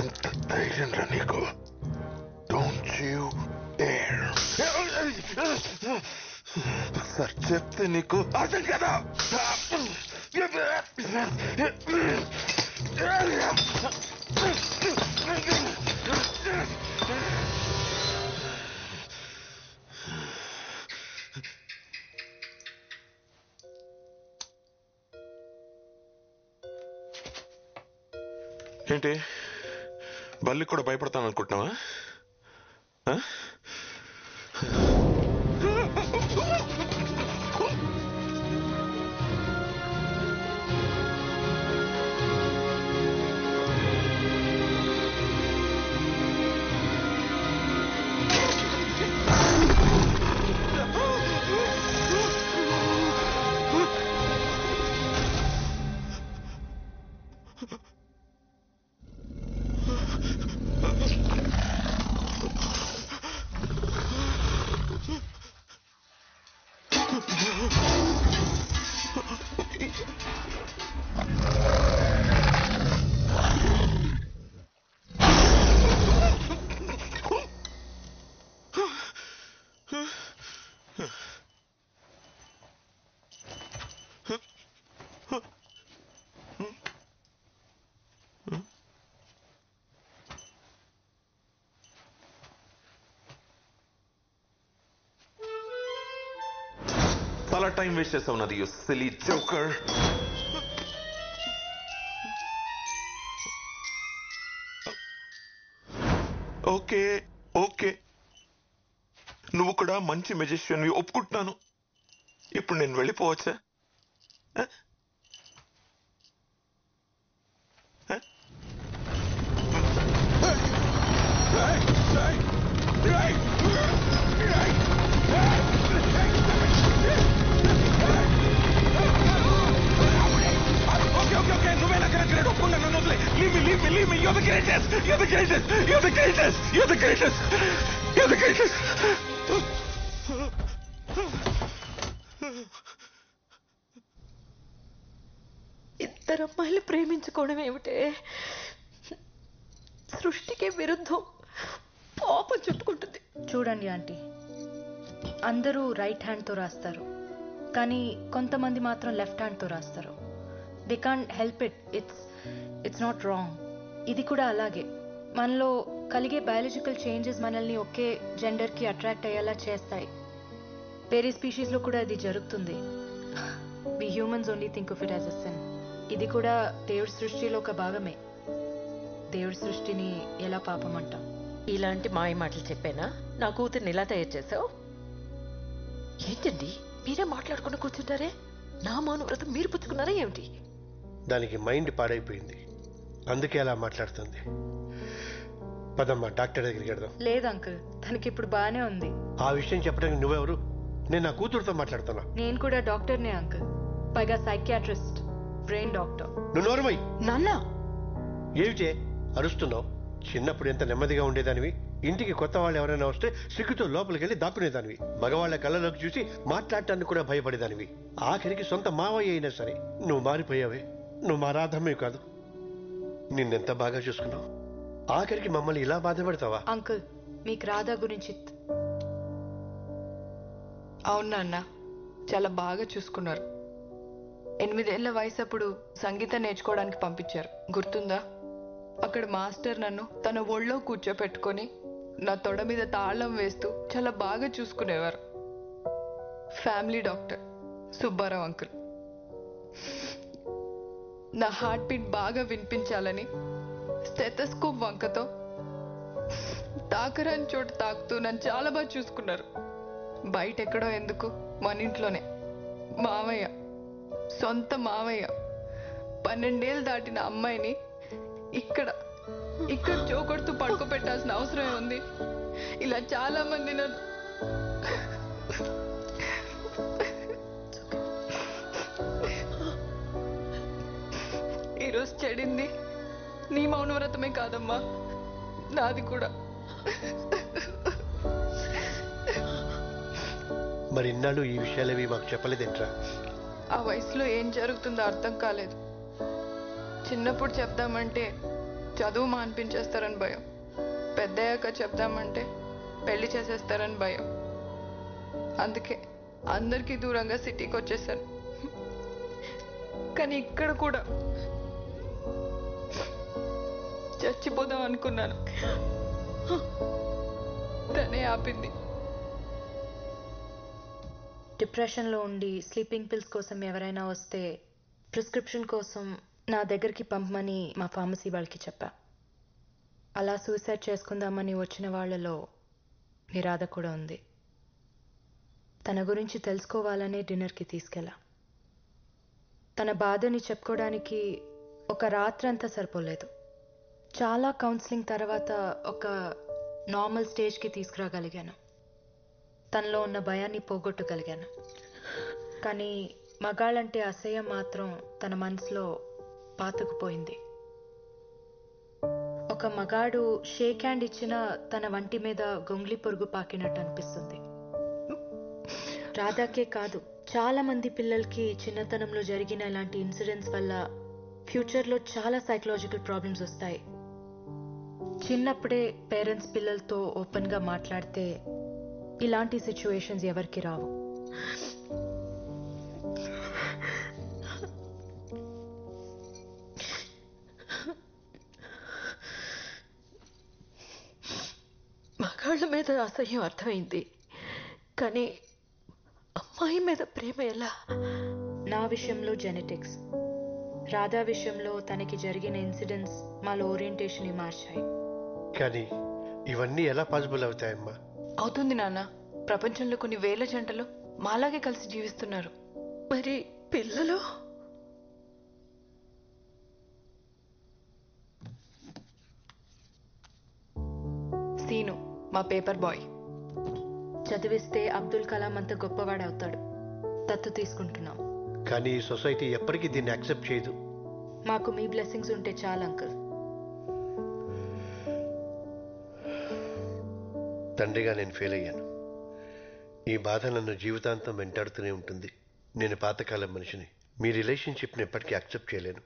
ఎంత ధైర్యం రా నీకు? Don't you dare. సార్ చెప్తే నీకు అర్థం కదా? ఏంటి బల్లి కూడా భయపడతాను అనుకుంటున్నావా? చాలా టైం వేస్ట్ చేస్తావు నాది, you silly joker. Okay okay, నువ్వు కూడా మంచి మెజిషియన్ ఒప్పుకుంటున్నాను. ఇప్పుడు నేను వెళ్ళిపోవచ్చా? ఇద్దరు అమ్మాయిలు ప్రేమించుకోవడం ఏమిటే? సృష్టికే విరుద్ధం. పాపం చుట్టుకుంటుంది. చూడండి ఆంటీ, అందరూ రైట్ హ్యాండ్తో రాస్తారు, కానీ కొంతమంది మాత్రం లెఫ్ట్ హ్యాండ్తో రాస్తారు. They can't help it. It's not wrong. ఇది కూడా అలాగే. మనలో కలిగే బయాలజికల్ చేంజెస్ మనల్ని ఒకే జెండర్కి అట్రాక్ట్ అయ్యేలా చేస్తాయి. వేరే స్పీషీస్లో కూడా అది జరుగుతుంది. We humans only think of it as a sin. ఇది కూడా దేవుడి సృష్టిలో ఒక భాగమే. దేవుడి సృష్టిని ఎలా పాపం అంటాం? ఇలాంటి మాయ మాటలు చెప్పానా? నా కూతుర్ని ఇలా తయారు చేసావు? ఏంటండి మీరే మాట్లాడుకుని కూర్చుంటారే? నా మౌన వ్రతం మీరు పుచ్చుకున్నారా ఏమిటి? దానికి మైండ్ పాడైపోయింది. అందుకే అలా మాట్లాడుతుంది. పదమ్మా డాక్టర్ దగ్గరికి వెళ్దాం. లేదు అంకుల్, తనకి ఇప్పుడు బాగానే ఉంది. ఆ విషయం చెప్పడానికి నువ్వెవరు? నేను నా కూతురుతో మాట్లాడుతున్నా. నేను కూడా డాక్టర్నే అంకుల్, పైగా సైకియాట్రిస్ట్, బ్రెయిన్ డాక్టర్. నువ్వు నోరుమై. నాన్న ఏమిటే అరుస్తున్నావు? చిన్నప్పుడు ఎంత నెమ్మదిగా ఉండేదానివి. ఇంటికి కొత్త వాళ్ళు ఎవరైనా వస్తే సిగ్గుతో లోపలికి వెళ్ళి దాక్కునేదానివి. మగవాళ్ల కళ్ళలోకి చూసి మాట్లాడటానికి కూడా భయపడేదానివి. ఆఖరికి సొంత మావయ్య అయినా సరే నువ్వు మారిపోయావే. నువ్వు మా రాధమ్మే కాదు. నిన్నెంత బాగా చూసుకున్నావు. ఆఖరికి మమ్మల్ని ఇలా బాధపడతావా? అంకుల్, మీకు రాధా గురించి అవునా అన్న, చాలా బాగా చూసుకున్నారు. 8 ఏళ్ల వయసు అప్పుడు సంగీతం నేర్చుకోవడానికి పంపించారు, గుర్తుందా? అక్కడ మాస్టర్ నన్ను తన ఒళ్ళో కూర్చోపెట్టుకొని నా తొడ మీద తాళం వేస్తూ చాలా బాగా చూసుకునేవారు. Family doctor Subbarao uncle. నా హార్ట్ బీట్ బాగా వినిపించాలని స్టెథోస్కోప్ వంకతో తాకరాని చోట తాకుతూ నన్ను చాలా బాగా చూసుకున్నారు. బయట ఎక్కడో ఎందుకు, మన ఇంట్లోనే. మామయ్య, సొంత మామయ్య 12 ఏళ్ళు దాటిన అమ్మాయిని ఇక్కడ చోకొడుతూ పడుకోబెట్టాల్సిన అవసరం ఉంది? ఇలా చాలా మంది నన్ను ఈరోజు చెడింది నీ మౌనవ్రతమే కాదమ్మా, నాది కూడా. మరి ఇన్నాళ్ళు ఈ విషయాలేవి మాకు చెప్పలేదేంట్రా? ఆ వయసులో ఏం జరుగుతుందో అర్థం కాలేదు. చిన్నప్పుడు చెప్దామంటే చదువు మాన్పించేస్తారని భయం, పెద్దయ్యాక చెప్దామంటే పెళ్లి చేసేస్తారని భయం. అందుకే అందరికీ దూరంగా సిటీకి వచ్చేసాను. కానీ ఇక్కడ కూడా చచ్చిపోదాం అనుకున్నాను, తనే ఆపింది. డిప్రెషన్లో ఉండి స్లీపింగ్ పిల్స్ కోసం ఎవరైనా వస్తే ప్రిస్క్రిప్షన్ కోసం నా దగ్గరికి పంపమని మా ఫార్మసీ వాళ్ళకి చెప్పా. అలా సూసైడ్ చేసుకుందామని వచ్చిన వాళ్ళలో మీ రాధ కూడా ఉంది. తన గురించి తెలుసుకోవాలనే డిన్నర్కి తీసుకెళ్ళా. తన బాధని చెప్పుకోవడానికి ఒక రాత్రంతా సరిపోలేదు. చాలా కౌన్సిలింగ్ తర్వాత ఒక నార్మల్ స్టేజ్కి తీసుకురాగలిగాను. తనలో ఉన్న భయాన్ని పోగొట్టగలిగాను. కానీ మగాళ్ళంటే అసహ్యం మాత్రం తన మనసులో పాతుకుపోయింది. ఒక మగాడు షేక్ హ్యాండ్ ఇచ్చినా తన వంటి మీద గొంగ్లి పొరుగు పాకినట్టు అనిపిస్తుంది. రాధాకే కాదు, చాలా మంది పిల్లలకి చిన్నతనంలో జరిగిన ఇలాంటి ఇన్సిడెంట్స్ వల్ల ఫ్యూచర్లో చాలా సైకలాజికల్ ప్రాబ్లమ్స్ వస్తాయి. చిన్నప్పుడే పేరెంట్స్ పిల్లలతో ఓపెన్గా మాట్లాడితే ఇలాంటి సిచ్యువేషన్స్ ఎవరికి రావు. మగాళ్ళ మీద అసహ్యం అర్థమైంది, కానీ అమ్మాయి మీద ప్రేమ ఎలా? నా విషయంలో జెనెటిక్స్, రాధా విషయంలో తనకి జరిగిన ఇన్సిడెంట్స్ మాలో ఓరియంటేషన్ మార్చాయి. కానీ ఇవన్నీ ఎలా పాసిబుల్ అవుతాయమ్మా? అవుతుంది నాన్న. ప్రపంచంలో కొన్ని వేల జంటలు మాలాగే కలిసి జీవిస్తున్నారు. మరి పిల్లలు? సీను మా పేపర్ బాయ్. చదివిస్తే అబ్దుల్ కలాం అంత గొప్పవాడవుతాడు. దత్తు తీసుకుంటున్నాం. కానీ ఈ సొసైటీ ఎప్పటికీ దీన్ని యాక్సెప్ట్ చేయదు. మాకు మీ బ్లెస్సింగ్స్ ఉంటే చాలు అంకుల్. తండ్రిగా నేను ఫెయిల్ అయ్యాను. ఈ బాధ నన్ను జీవితాంతం వెంటాడుతూనే ఉంటుంది. నేను పాతకాలం మనిషిని. మీ రిలేషన్షిప్ని ఎప్పటికీ యాక్సెప్ట్ చేయలేను.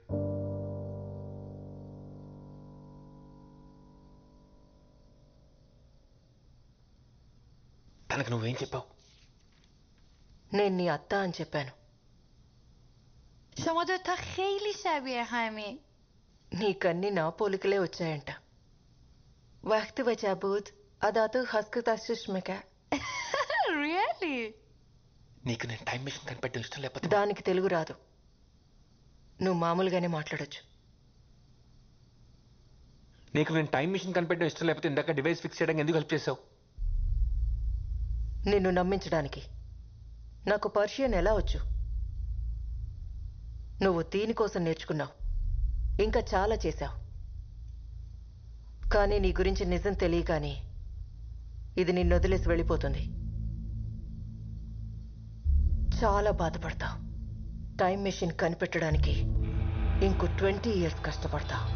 తనకు నువ్వేం చెప్పావు? నేను నీ అత్త అని చెప్పాను. شما دوتا خیلی شبیه همین. నీకన్నీ నా పోలికలే వచ్చాయంట. వక్తి వచ్చా బూద్ అదాతో హస్కు తస్సుష్మిక. Really? నీకు నేను టైం మిషన్ కనిపెట్టడం ఇష్టం లేకపోతే దానికి తెలుగు రాదు. నువ్వు మామూలుగానే మాట్లాడొచ్చు. నీకు నేను టైం మిషన్ కనిపెట్టడం ఇష్టం లేకపోతే ఇందాక డివైస్ ఫిక్స్ చేయడానికి ఎందుకు హెల్ప్ చేసావు? నిన్ను నమ్మించడానికి. నాకు పర్షియన్ ఎలా వచ్చు? నువ్వు దీనికోసం నేర్చుకున్నావు, ఇంకా చాలా చేశావు. కానీ నీ గురించి నిజం తెలియగాని ఇది నిన్ను వదిలేసి వెళ్ళిపోతుంది. చాలా బాధపడతావు. టైం మెషిన్ కనిపెట్టడానికి ఇంకో 20 years కష్టపడతావు.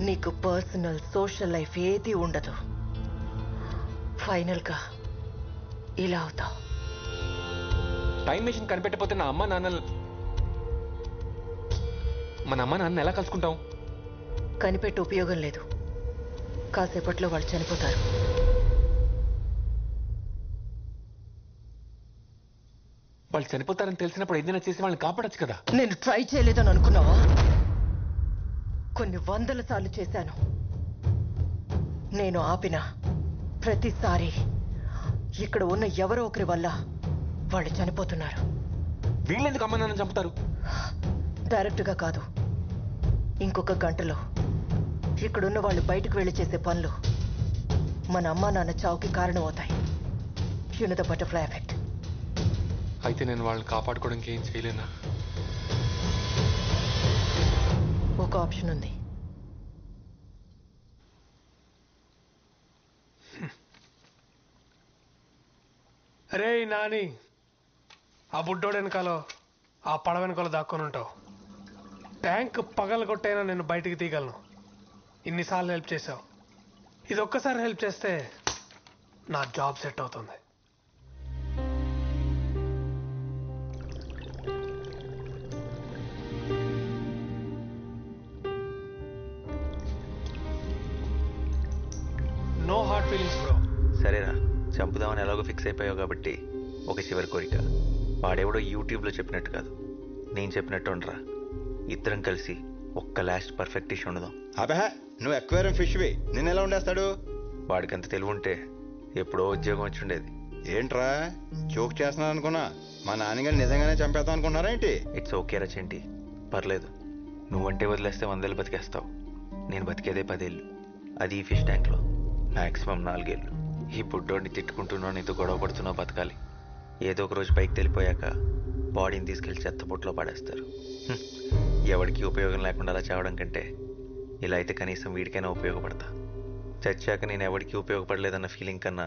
నీకు పర్సనల్ సోషల్ లైఫ్ ఏది ఉండదు. ఫైనల్గా ఇలా అవుతావు. టైం మెషిన్ కనిపెట్టకపోతే నా అమ్మ నాన్న మన అమ్మ నాన్న ఎలా కలుసుకుంటాం? కనిపెట్టి ఉపయోగం లేదు. కాసేపట్లో వాళ్ళు చనిపోతారు. వాళ్ళు చనిపోతారని తెలిసినప్పుడు ఏదైనా చేసి వాళ్ళని కాపాడొచ్చు కదా. నేను ట్రై చేయలేదని అనుకున్నావా? కొన్ని 100 సార్లు చేశాను. నేను ఆపిన ప్రతిసారి ఇక్కడ ఉన్న ఎవరో ఒకరి వల్ల వాళ్ళు చనిపోతున్నారు. వీళ్ళెందుకు అమ్మ నాన్న చంపుతారు? డైరెక్ట్గా కాదు, ఇంకొక గంటలో ఇక్కడున్న వాళ్ళు బయటకు వెళ్ళి చేసే పనులు మన అమ్మా నాన్న చావుకి కారణం అవుతాయి. You know the butterfly effect. అయితే నేను వాళ్ళని కాపాడుకోవడానికి ఏం చేయలేనా? ఒక ఆప్షన్ ఉంది. అరే నాని, ఆ బుడ్డోడు వెనకాలో ఆ పడవ వెనకాల దాక్కొని ఉంటావు. ట్యాంక్ పగలగొట్టైనా నేను బయటికి తీయగలను. ఇన్నిసార్లు హెల్ప్ చేసావు. ఇది ఒక్కసారి హెల్ప్ చేస్తే నా జాబ్ సెట్ అవుతుంది. No heart feelings bro. సరేరా, చంపుదామని ఎలాగో ఫిక్స్ అయిపోయావు కాబట్టి ఒక చివరి కోరిక. వాడెవడో యూట్యూబ్లో చెప్పినట్టు కాదు, నేను చెప్పినట్టు ఉండరా. ఇద్దరం కలిసి ఒక్క లాస్ట్ పర్ఫెక్ట్ డిష్ ఉండదాం. అబహ, నువ్వు ఎక్వేరియం ఫిష్వి, నిన్ను ఎలా ఉండేస్తాడు? వాడికి అంత తెలివి ఉంటే ఎప్పుడో ఉద్యోగం వచ్చి ఉండేది. ఏంట్రా జోక్ చేస్తున్నాను అనుకున్నా? మా నాన్నగారు నిజంగానే చంపేద్దాం అనుకున్నారా ఏంటి? ఇట్స్ ఓకే రా చెంటి, పర్లేదు. నువ్వంటే వదిలేస్తే 100 ఏళ్ళు బతికేస్తావు. నేను బతికేదే 10 ఏళ్ళు, అది ఈ ఫిష్ ట్యాంక్లో. మ్యాక్సిమం 4 ఏళ్ళు. ఈ బుడ్డోడిని తిట్టుకుంటున్నావు, నీతో గొడవ పడుతున్నావు, బతకాలి. ఏదో ఒక రోజు పైకి వెళ్ళిపోయాక బాడీని తీసుకెళ్లి చెత్తపుట్లో పడేస్తారు. ఎవరికి ఉపయోగం లేకుండా అలా చావడం కంటే ఇలా అయితే కనీసం వీడికైనా ఉపయోగపడతా. చచ్చాక నేను ఎవరికి ఉపయోగపడలేదన్న ఫీలింగ్ కన్నా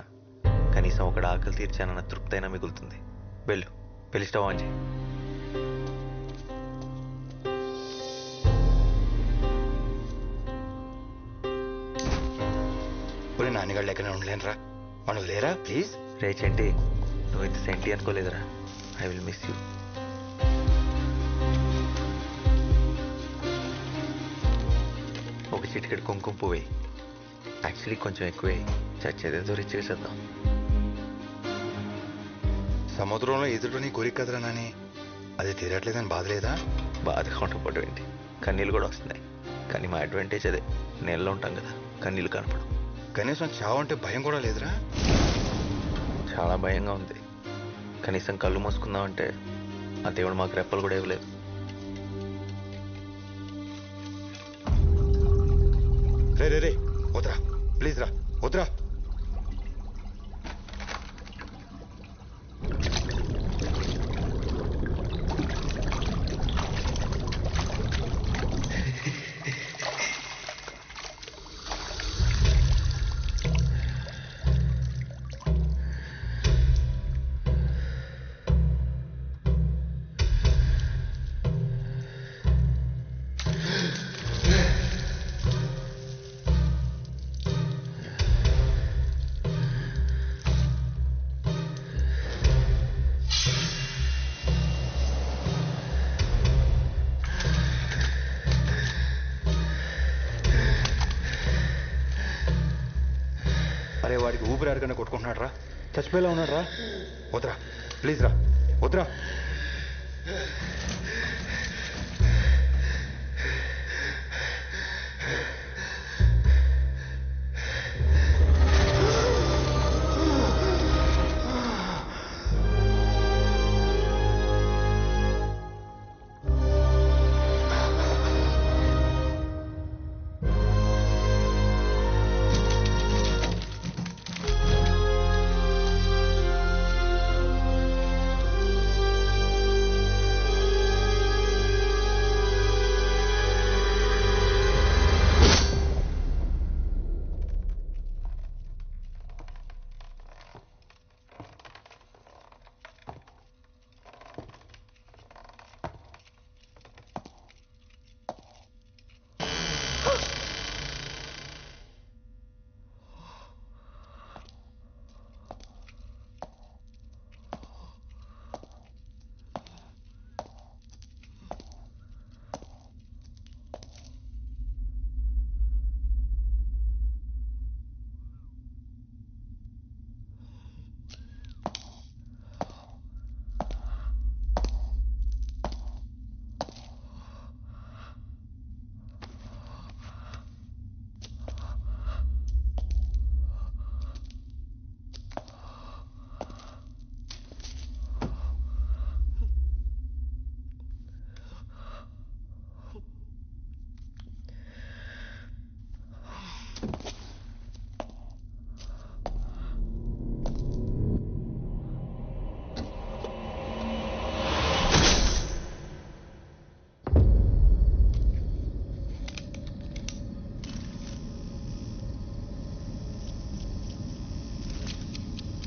కనీసం ఒకటి ఆకలి తీర్చానన్న తృప్తి అయినా మిగులుతుంది. వెళ్ళు, వెళ్ళి స్టవ్ ఆన్ చేయి. నాన్నగారు లెక్కనే ఉండలేనురా, మనం లేరా ప్లీజ్. రే చెంటి, నువ్వు ఇంత సెంటి అనుకోలేదురా. I will miss you. ఒక చిటికెడు కుంకుమ పువ్వు. యాక్చువల్లీ కొంచెం ఎక్కువే, చచ్చేదేదో రిచ్ చేసేద్దాం. సముద్రంలో ఎదుటి నీ కోరిక కదరా నాని, అది తీరట్లేదని బాధ లేదా? బాధగా ఉండకపోవడం ఏంటి, కన్నీళ్ళు కూడా వస్తున్నాయి. కానీ మా అడ్వాంటేజ్ అదే, నీళ్ళలో ఉంటాం కదా, కన్నీళ్ళు కనపడం. కనీసం చావు అంటే భయం కూడా లేదురా? చాలా భయంగా ఉంది. కనీసం కళ్ళు మూసుకుందామంటే ఆ దేవుడు మాకు రెప్పలు కూడా ఇవ్వలేదు. రే రే రే, వద్దురా ప్లీజ్ రా, వద్దురా. అరే వాడికి ఊపిరి అడగనే కొట్టుకుంటున్నాడు రా, చచ్చిపోయేలా ఉన్నాడు రా. వద్దురా ప్లీజ్ రా, వద్దురా.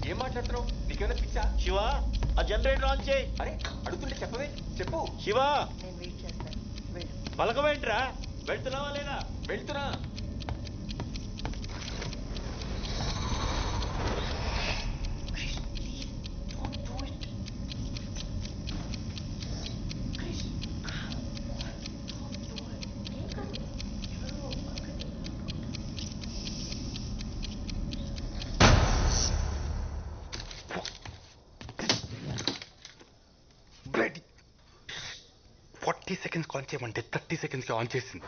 ఏం మాట్లాడుతున్నావు? నీకేమైనా పిచ్చా? శివ, ఆ జనరేటర్ ఆన్ చేయి. అరే అడుగుతుంటే చెప్పవే, చెప్పు. శివ, నేను వెయిట్ చేస్తాను. వెళ్ళు. పలకవేంట్రా? వెళ్తున్నావా లేదా? వెళ్తున్నా. బ్లడీ 40 సెకండ్స్ ఆన్ చేయమంటే 30 సెకండ్స్కి ఆన్ చేసింది.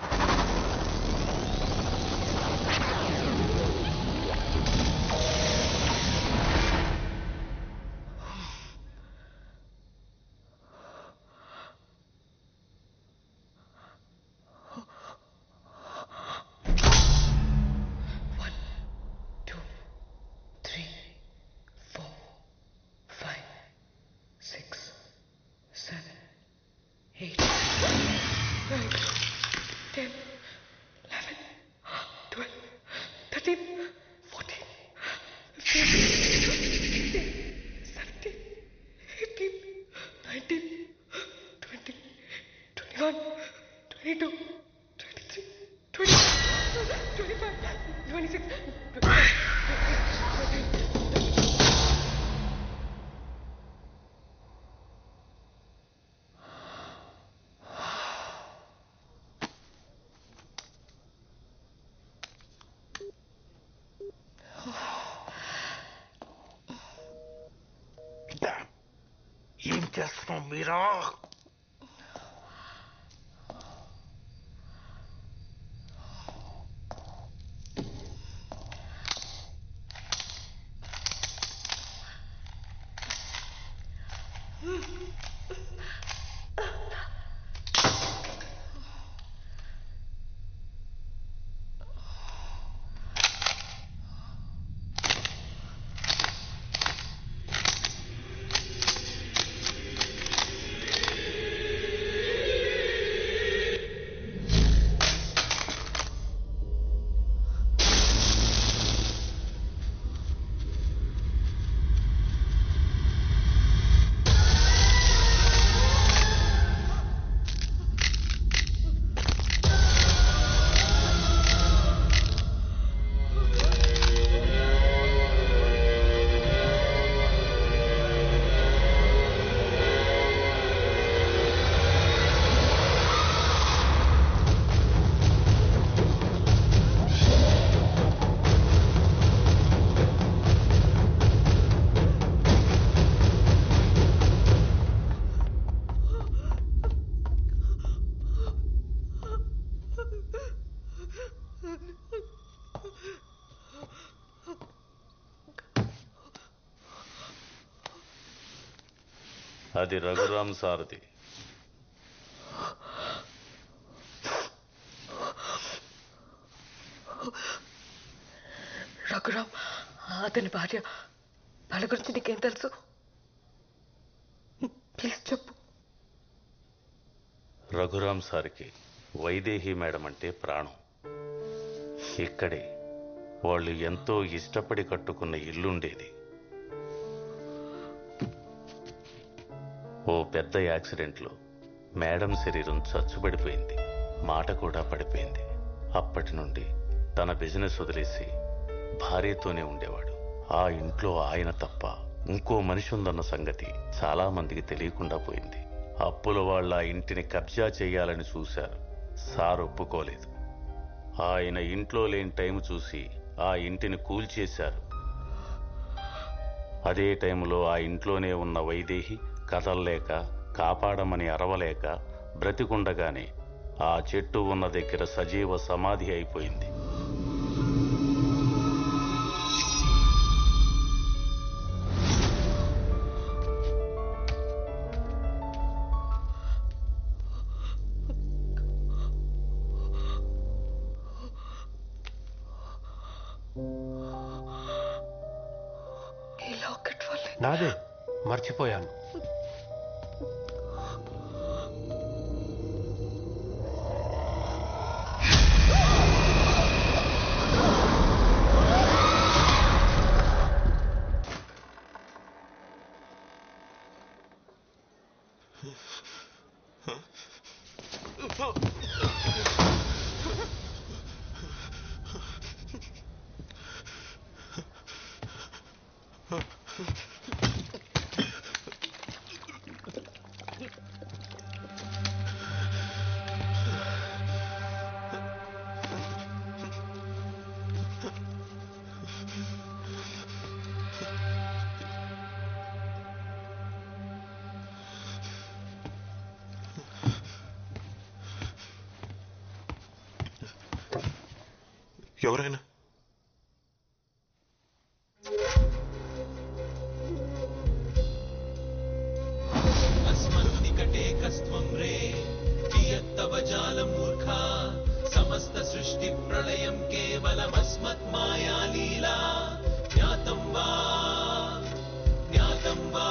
ఏం చేస్తున్నాం మీరా? అది రఘురామ్ సారథి. రఘురామ్ అతని భార్య. వాళ్ళ గురించి నీకేం తెలుసు? ప్లీజ్ చెప్పు. రఘురామ్ సార్కి వైదేహి మేడం అంటే ప్రాణం. ఇక్కడే వాళ్ళు ఎంతో ఇష్టపడి కట్టుకున్న ఇల్లుండేది. ఓ పెద్ద యాక్సిడెంట్లో మేడం శరీరం చచ్చుబడిపోయింది, మాట కూడా పడిపోయింది. అప్పటి నుండి తన బిజినెస్ వదిలేసి భార్యతోనే ఉండేవాడు. ఆ ఇంట్లో ఆయన తప్ప ఇంకో మనిషి ఉందన్న సంగతి చాలా మందికి తెలియకుండా పోయింది. అప్పుల వాళ్ళ ఇంటిని కబ్జా చేయాలని చూశారు. సార్ ఒప్పుకోలేదు. ఆయన ఇంట్లో లేని టైం చూసి ఆ ఇంటిని కూల్చేశారు. అదే టైంలో ఆ ఇంట్లోనే ఉన్న వైదేహి కదల్లేక, కాపాడమని అరవలేక బ్రతికుండగానే ఆ చెట్టు ఉన్న దగ్గర సజీవ సమాధి అయిపోయింది. ఈ లాకెట్ వల్లే నాదే, మర్చిపోయాను. ఎవరైనా अस्मन्निकटे कस्त्वं रे कियत्तव जालमूर्खा समस्त सृष्टि प्रलयं केवलमस्मत्माया लीला ज्ञातं वा ज्ञातं वा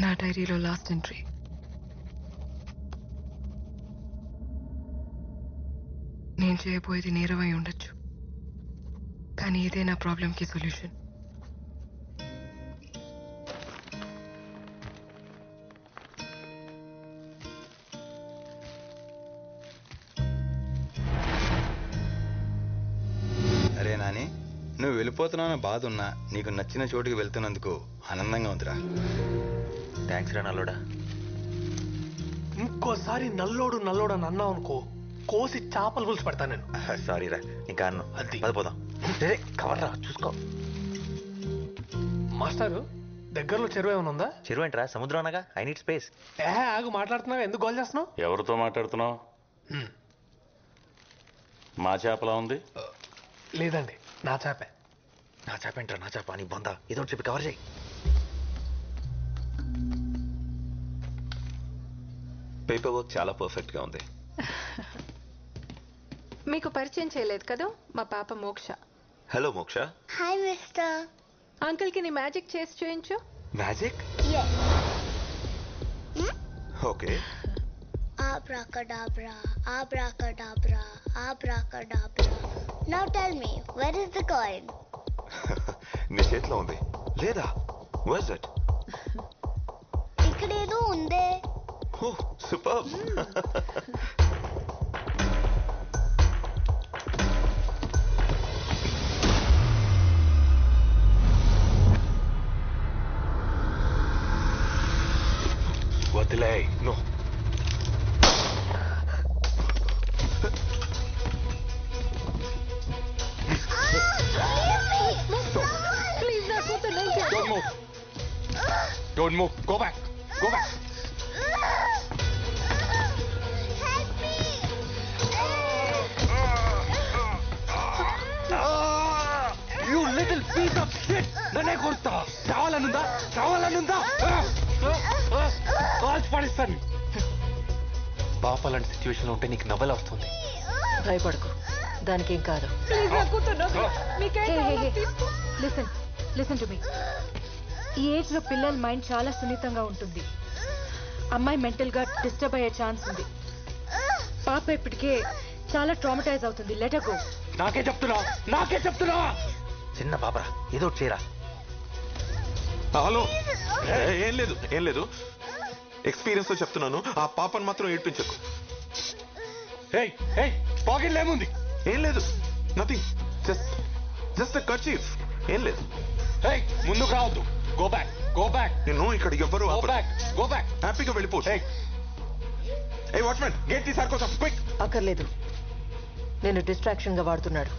నా డైరీలో లాస్ట్ ఎంట్రీ. నేను చేయబోయేది నేరమై ఉండొచ్చు, కానీ ఇదే నా ప్రాబ్లంకి సొల్యూషన్. అరే నాని, నువ్వు వెళ్ళిపోతున్నావు బాధ ఉన్నా నీకు నచ్చిన చోటుకి వెళ్తున్నందుకు ఆనందంగా ఉందిరా. థ్యాంక్స్ రా నల్లోడా. ఇంకోసారి నల్లోడు నల్లోడు అని అన్నావు అనుకో, కోసి చేపలు పులుసు పెడతాను నేను. సారీ రా, నీ కారణం. అది పదిపోదాం. కవర్ రా, చూసుకో. మాస్టారు, దగ్గరలో చెరువు ఏమైనా ఉందా? చెరువు ఏంట్రా, సముద్రం అనగా. I need space. ఆగు, మాట్లాడుతున్నావు, ఎందుకు గోల్ చేస్తున్నావు? ఎవరితో మాట్లాడుతున్నావు? మా చేపలా ఉంది? లేదండి, నా చేపే. నా చేప ఏంట్రా, నా చేప నీ బొందా. ఏదో ఒకటి చెప్పి కవర్ చేయి. పేపర్ వర్క్ చాలా పర్ఫెక్ట్ గా ఉంది. మీకు పరిచయం చేయలేదు కదా, మా పాప మోక్ష. హలో మోక్ష. Hi mister. అంకుల్ కి నీ మ్యాజిక్ చేసి చూయించు. Magic? Okay. Abracadabra, abracadabra, abracadabra. Now tell me, where is the coin? నీ చేతిలో ఉంది లేదా? Where's it? ఇక్కడేదో ఉందే. Oh, superb. వదిలే. No. Please, నా కూతురు Don't move. Don't move. Go back. Go back. You little piece of shit. నన్నే కొడతా. చావాలనుందా? చావాలనుందా? కాల్చి పడిస్తాను. పాప లాంటి సిచ్యువేషన్ లో ఉంటే నీకు నవ్వలు వస్తుంది. భయపడకు, దానికేం కాదు. ప్లీజ్ నా కూతురు లిసన్ టు మీ. ఈ ఏజ్ లో పిల్లల మైండ్ చాలా సున్నితంగా ఉంటుంది. అమ్మాయి మెంటల్ గా డిస్టర్బ్ అయ్యే ఛాన్స్ ఉంది. పాప ఇప్పటికే చాలా ట్రామటైజ్ అవుతుంది. Let go. నాకే చెప్తున్నా. చిన్న పాపరా, ఏదో ఒకటి చేయరా. హలో, ఏం లేదు ఎక్స్పీరియన్స్ తో చెప్తున్నాను. ఆ పాపను మాత్రం ఏడ్పించకు. పాకెట్లో ఏముంది? ఏం లేదు, నథింగ్, జస్ట్ కర్చీఫ్. ఏం లేదు. ముందుకు రావద్దు. Go back. నేను ఇక్కడ ఎవ్వరు గో బ్యాక్. హ్యాపీగా వెళ్ళిపోవచ్చు. ఏ వాచ్మెన్, గేట్ తీసారు కోసం క్విక్. అక్కర్లేదు, నేను డిస్ట్రాక్షన్ గా వాడుతున్నాడు.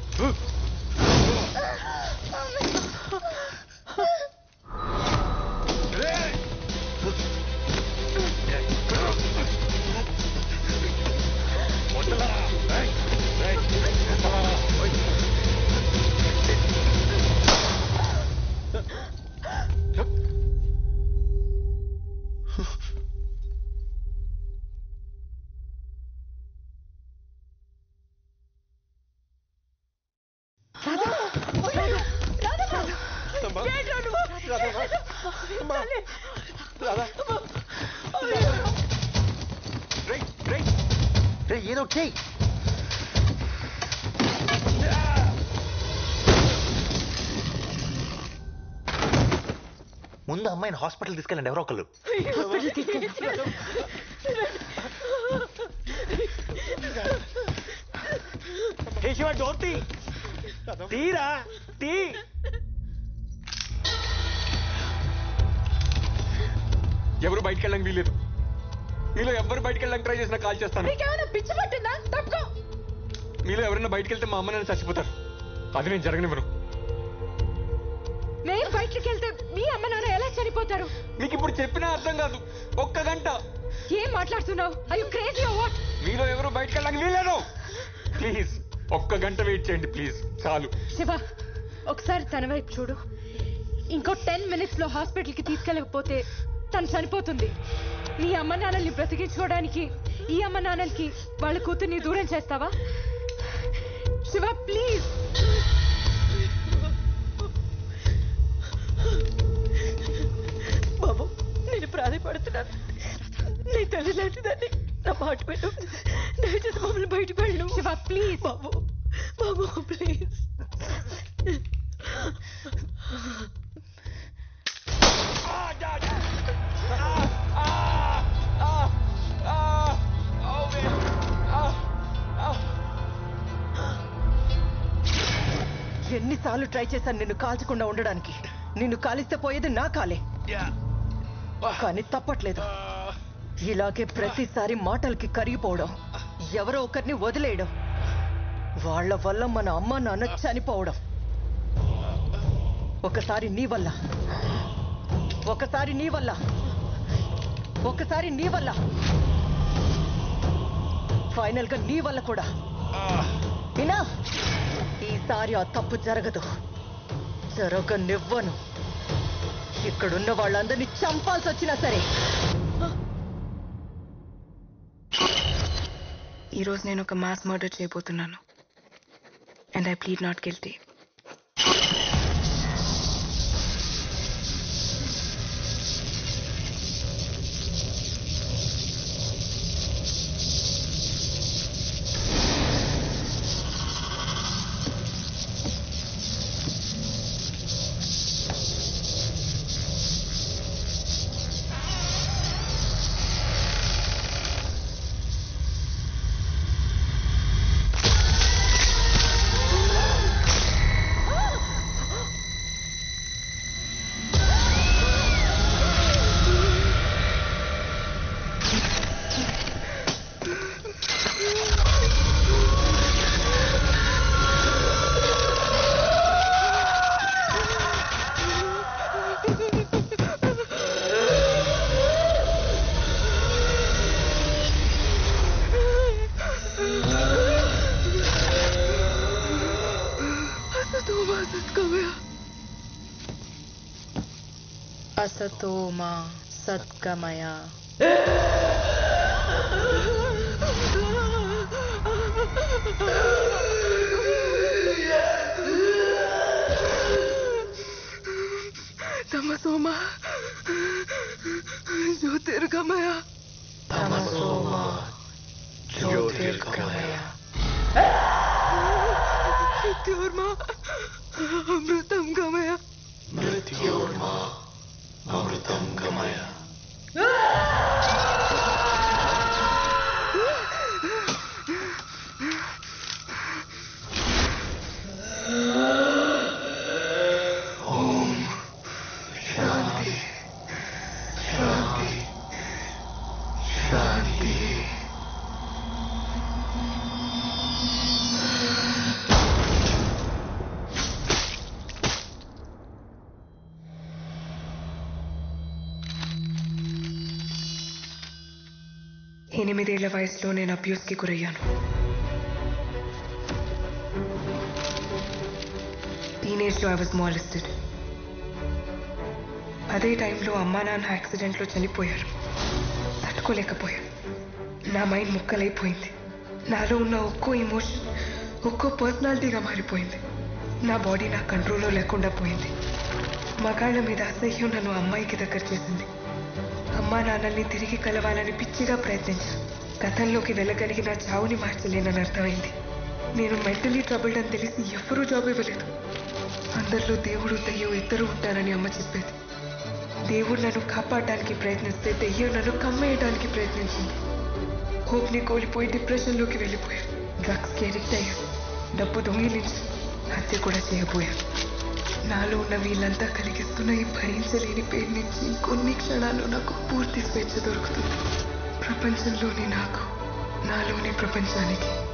ఏదో చెయ్యి. ముందు అమ్మాయిని హాస్పిటల్ తీసుకెళ్ళండి ఎవరో ఒకళ్ళు. శివ డోర్ తీరా తీ. ఎవరు బయటికి వెళ్ళడానికి వీలేదు. మీలో ఎవరు బయటికి వెళ్ళడానికి ట్రై చేసినా కాల్ చేస్తాను. పిచ్చి పట్టిందా? తప్పుకో. మీలో ఎవరైనా బయటికి వెళ్తే మా అమ్మ నాన్న చచ్చిపోతారు. అది నేను జరగనివ్వను. నేను బయటికి వెళ్తే మీ అమ్మ నాన్న ఎలా చనిపోతారు? మీకు ఇప్పుడు చెప్పినా అర్థం కాదు. ఒక్క గంట. ఏం మాట్లాడుతున్నావు? Are you crazy or what? మీలో ఎవరు బయటికి వెళ్ళడానికి వీలేదు. ప్లీజ్ ఒక్క గంట వెయిట్ చేయండి ప్లీజ్. చాలు. శివ, ఒకసారి తన వైపు చూడు. ఇంకో 10 minutes లో హాస్పిటల్కి తీసుకెళ్ళకపోతే తను చనిపోతుంది. నీ అమ్మ నాన్నల్ని బ్రతికించుకోవడానికి ఈ అమ్మ నాన్నలకి వాళ్ళ కూతుర్ని దూరం చేస్తావా? శివ ప్లీజ్. బాబు, నేను ప్రాధాయపడుతున్నాను. నీ తల్లి లాంటిదాన్ని. నా మాట పెట్టు. దయచేసి మమ్మల్ని బయటకు వెళ్ళు. Shiva please. Babu Babu please. ఎన్నిసార్లు ట్రై చేశాను నిన్ను కాల్చకుండా ఉండడానికి. నిన్ను కాలిస్తే పోయేది నా కాలే, కానీ తప్పట్లేదు. ఇలాగే ప్రతిసారి మాటలకి కరిగిపోవడం, ఎవరో ఒకరిని వదిలేయడం, వాళ్ళ వల్ల మన అమ్మ నాన్న చనిపోవడం. ఒకసారి నీ వల్ల, ఒకసారి నీ వల్ల, ఒకసారి నీ వల్ల, ఫైనల్ గా నీ వల్ల కూడా. వినా, ఈసారి ఆ తప్పు జరగదు. జరగనివ్వను. ఇక్కడున్న వాళ్ళందరినీ చంపాల్సి వచ్చినా సరే. ఈరోజు నేను ఒక మాస్ మర్డర్ చేయబోతున్నాను. And I plead not guilty. असतो मा सद्गमय. तमसो मा ज्योतिर्गमय. तमसो मा ज्योतिर्गमय. मृत्योर्मा अमृतं गमय. मृत्योर्मा अमृतं गमय. ओम शांति शांति शांति. ఎనిమిదేళ్ల వయసులో నేను అబ్యూస్కి గురయ్యాను. టీనేజ్లో ఐ వాజ్ మాలిస్టెడ్. అదే టైంలో అమ్మా నాన్న యాక్సిడెంట్లో చనిపోయారు. తట్టుకోలేకపోయాను. నా మైండ్ ముక్కలైపోయింది. నాలో ఉన్న ఒక్కో ఎమోషన్ ఒక్కో పర్సనాలిటీగా మారిపోయింది. నా బాడీ నా కంట్రోల్లో లేకుండా పోయింది. మగాళ్ళ మీద అసహ్యం నన్ను అమ్మాయికి దగ్గర చేసింది. అమ్మా నాన్నల్ని తిరిగి కలవాలని పిచ్చిగా ప్రయత్నించాను. గతంలోకి వెళ్ళగలిగి నా చావుని మార్చలేనని అర్థమైంది. నేను మెంటలీ ట్రబుల్డ్ అని తెలిసి ఎవ్వరూ జాబ్ ఇవ్వలేదు. అందరిలో దేవుడు దెయ్యం ఇద్దరు ఉంటారని అమ్మ చెప్పేది. దేవుడు నన్ను కాపాడడానికి ప్రయత్నిస్తే దెయ్యం నన్ను కమ్మేయడానికి ప్రయత్నించింది. హోప్ని కోల్పోయి డిప్రెషన్లోకి వెళ్ళిపోయాను. డ్రగ్స్కి అడిక్ట్ అయ్యాను. డబ్బు దొంగిలించి హత్య కూడా చేయబోయాను. నాలో ఉన్న వీళ్ళంతా కలిగిస్తున్న ఈ భరించలేని పేరు నుంచి కొన్ని క్షణాల్లో నాకు పూర్తి స్వేచ్ఛ దొరుకుతుంది. ప్రపంచంలోని నాకు, నాలోని ప్రపంచానికి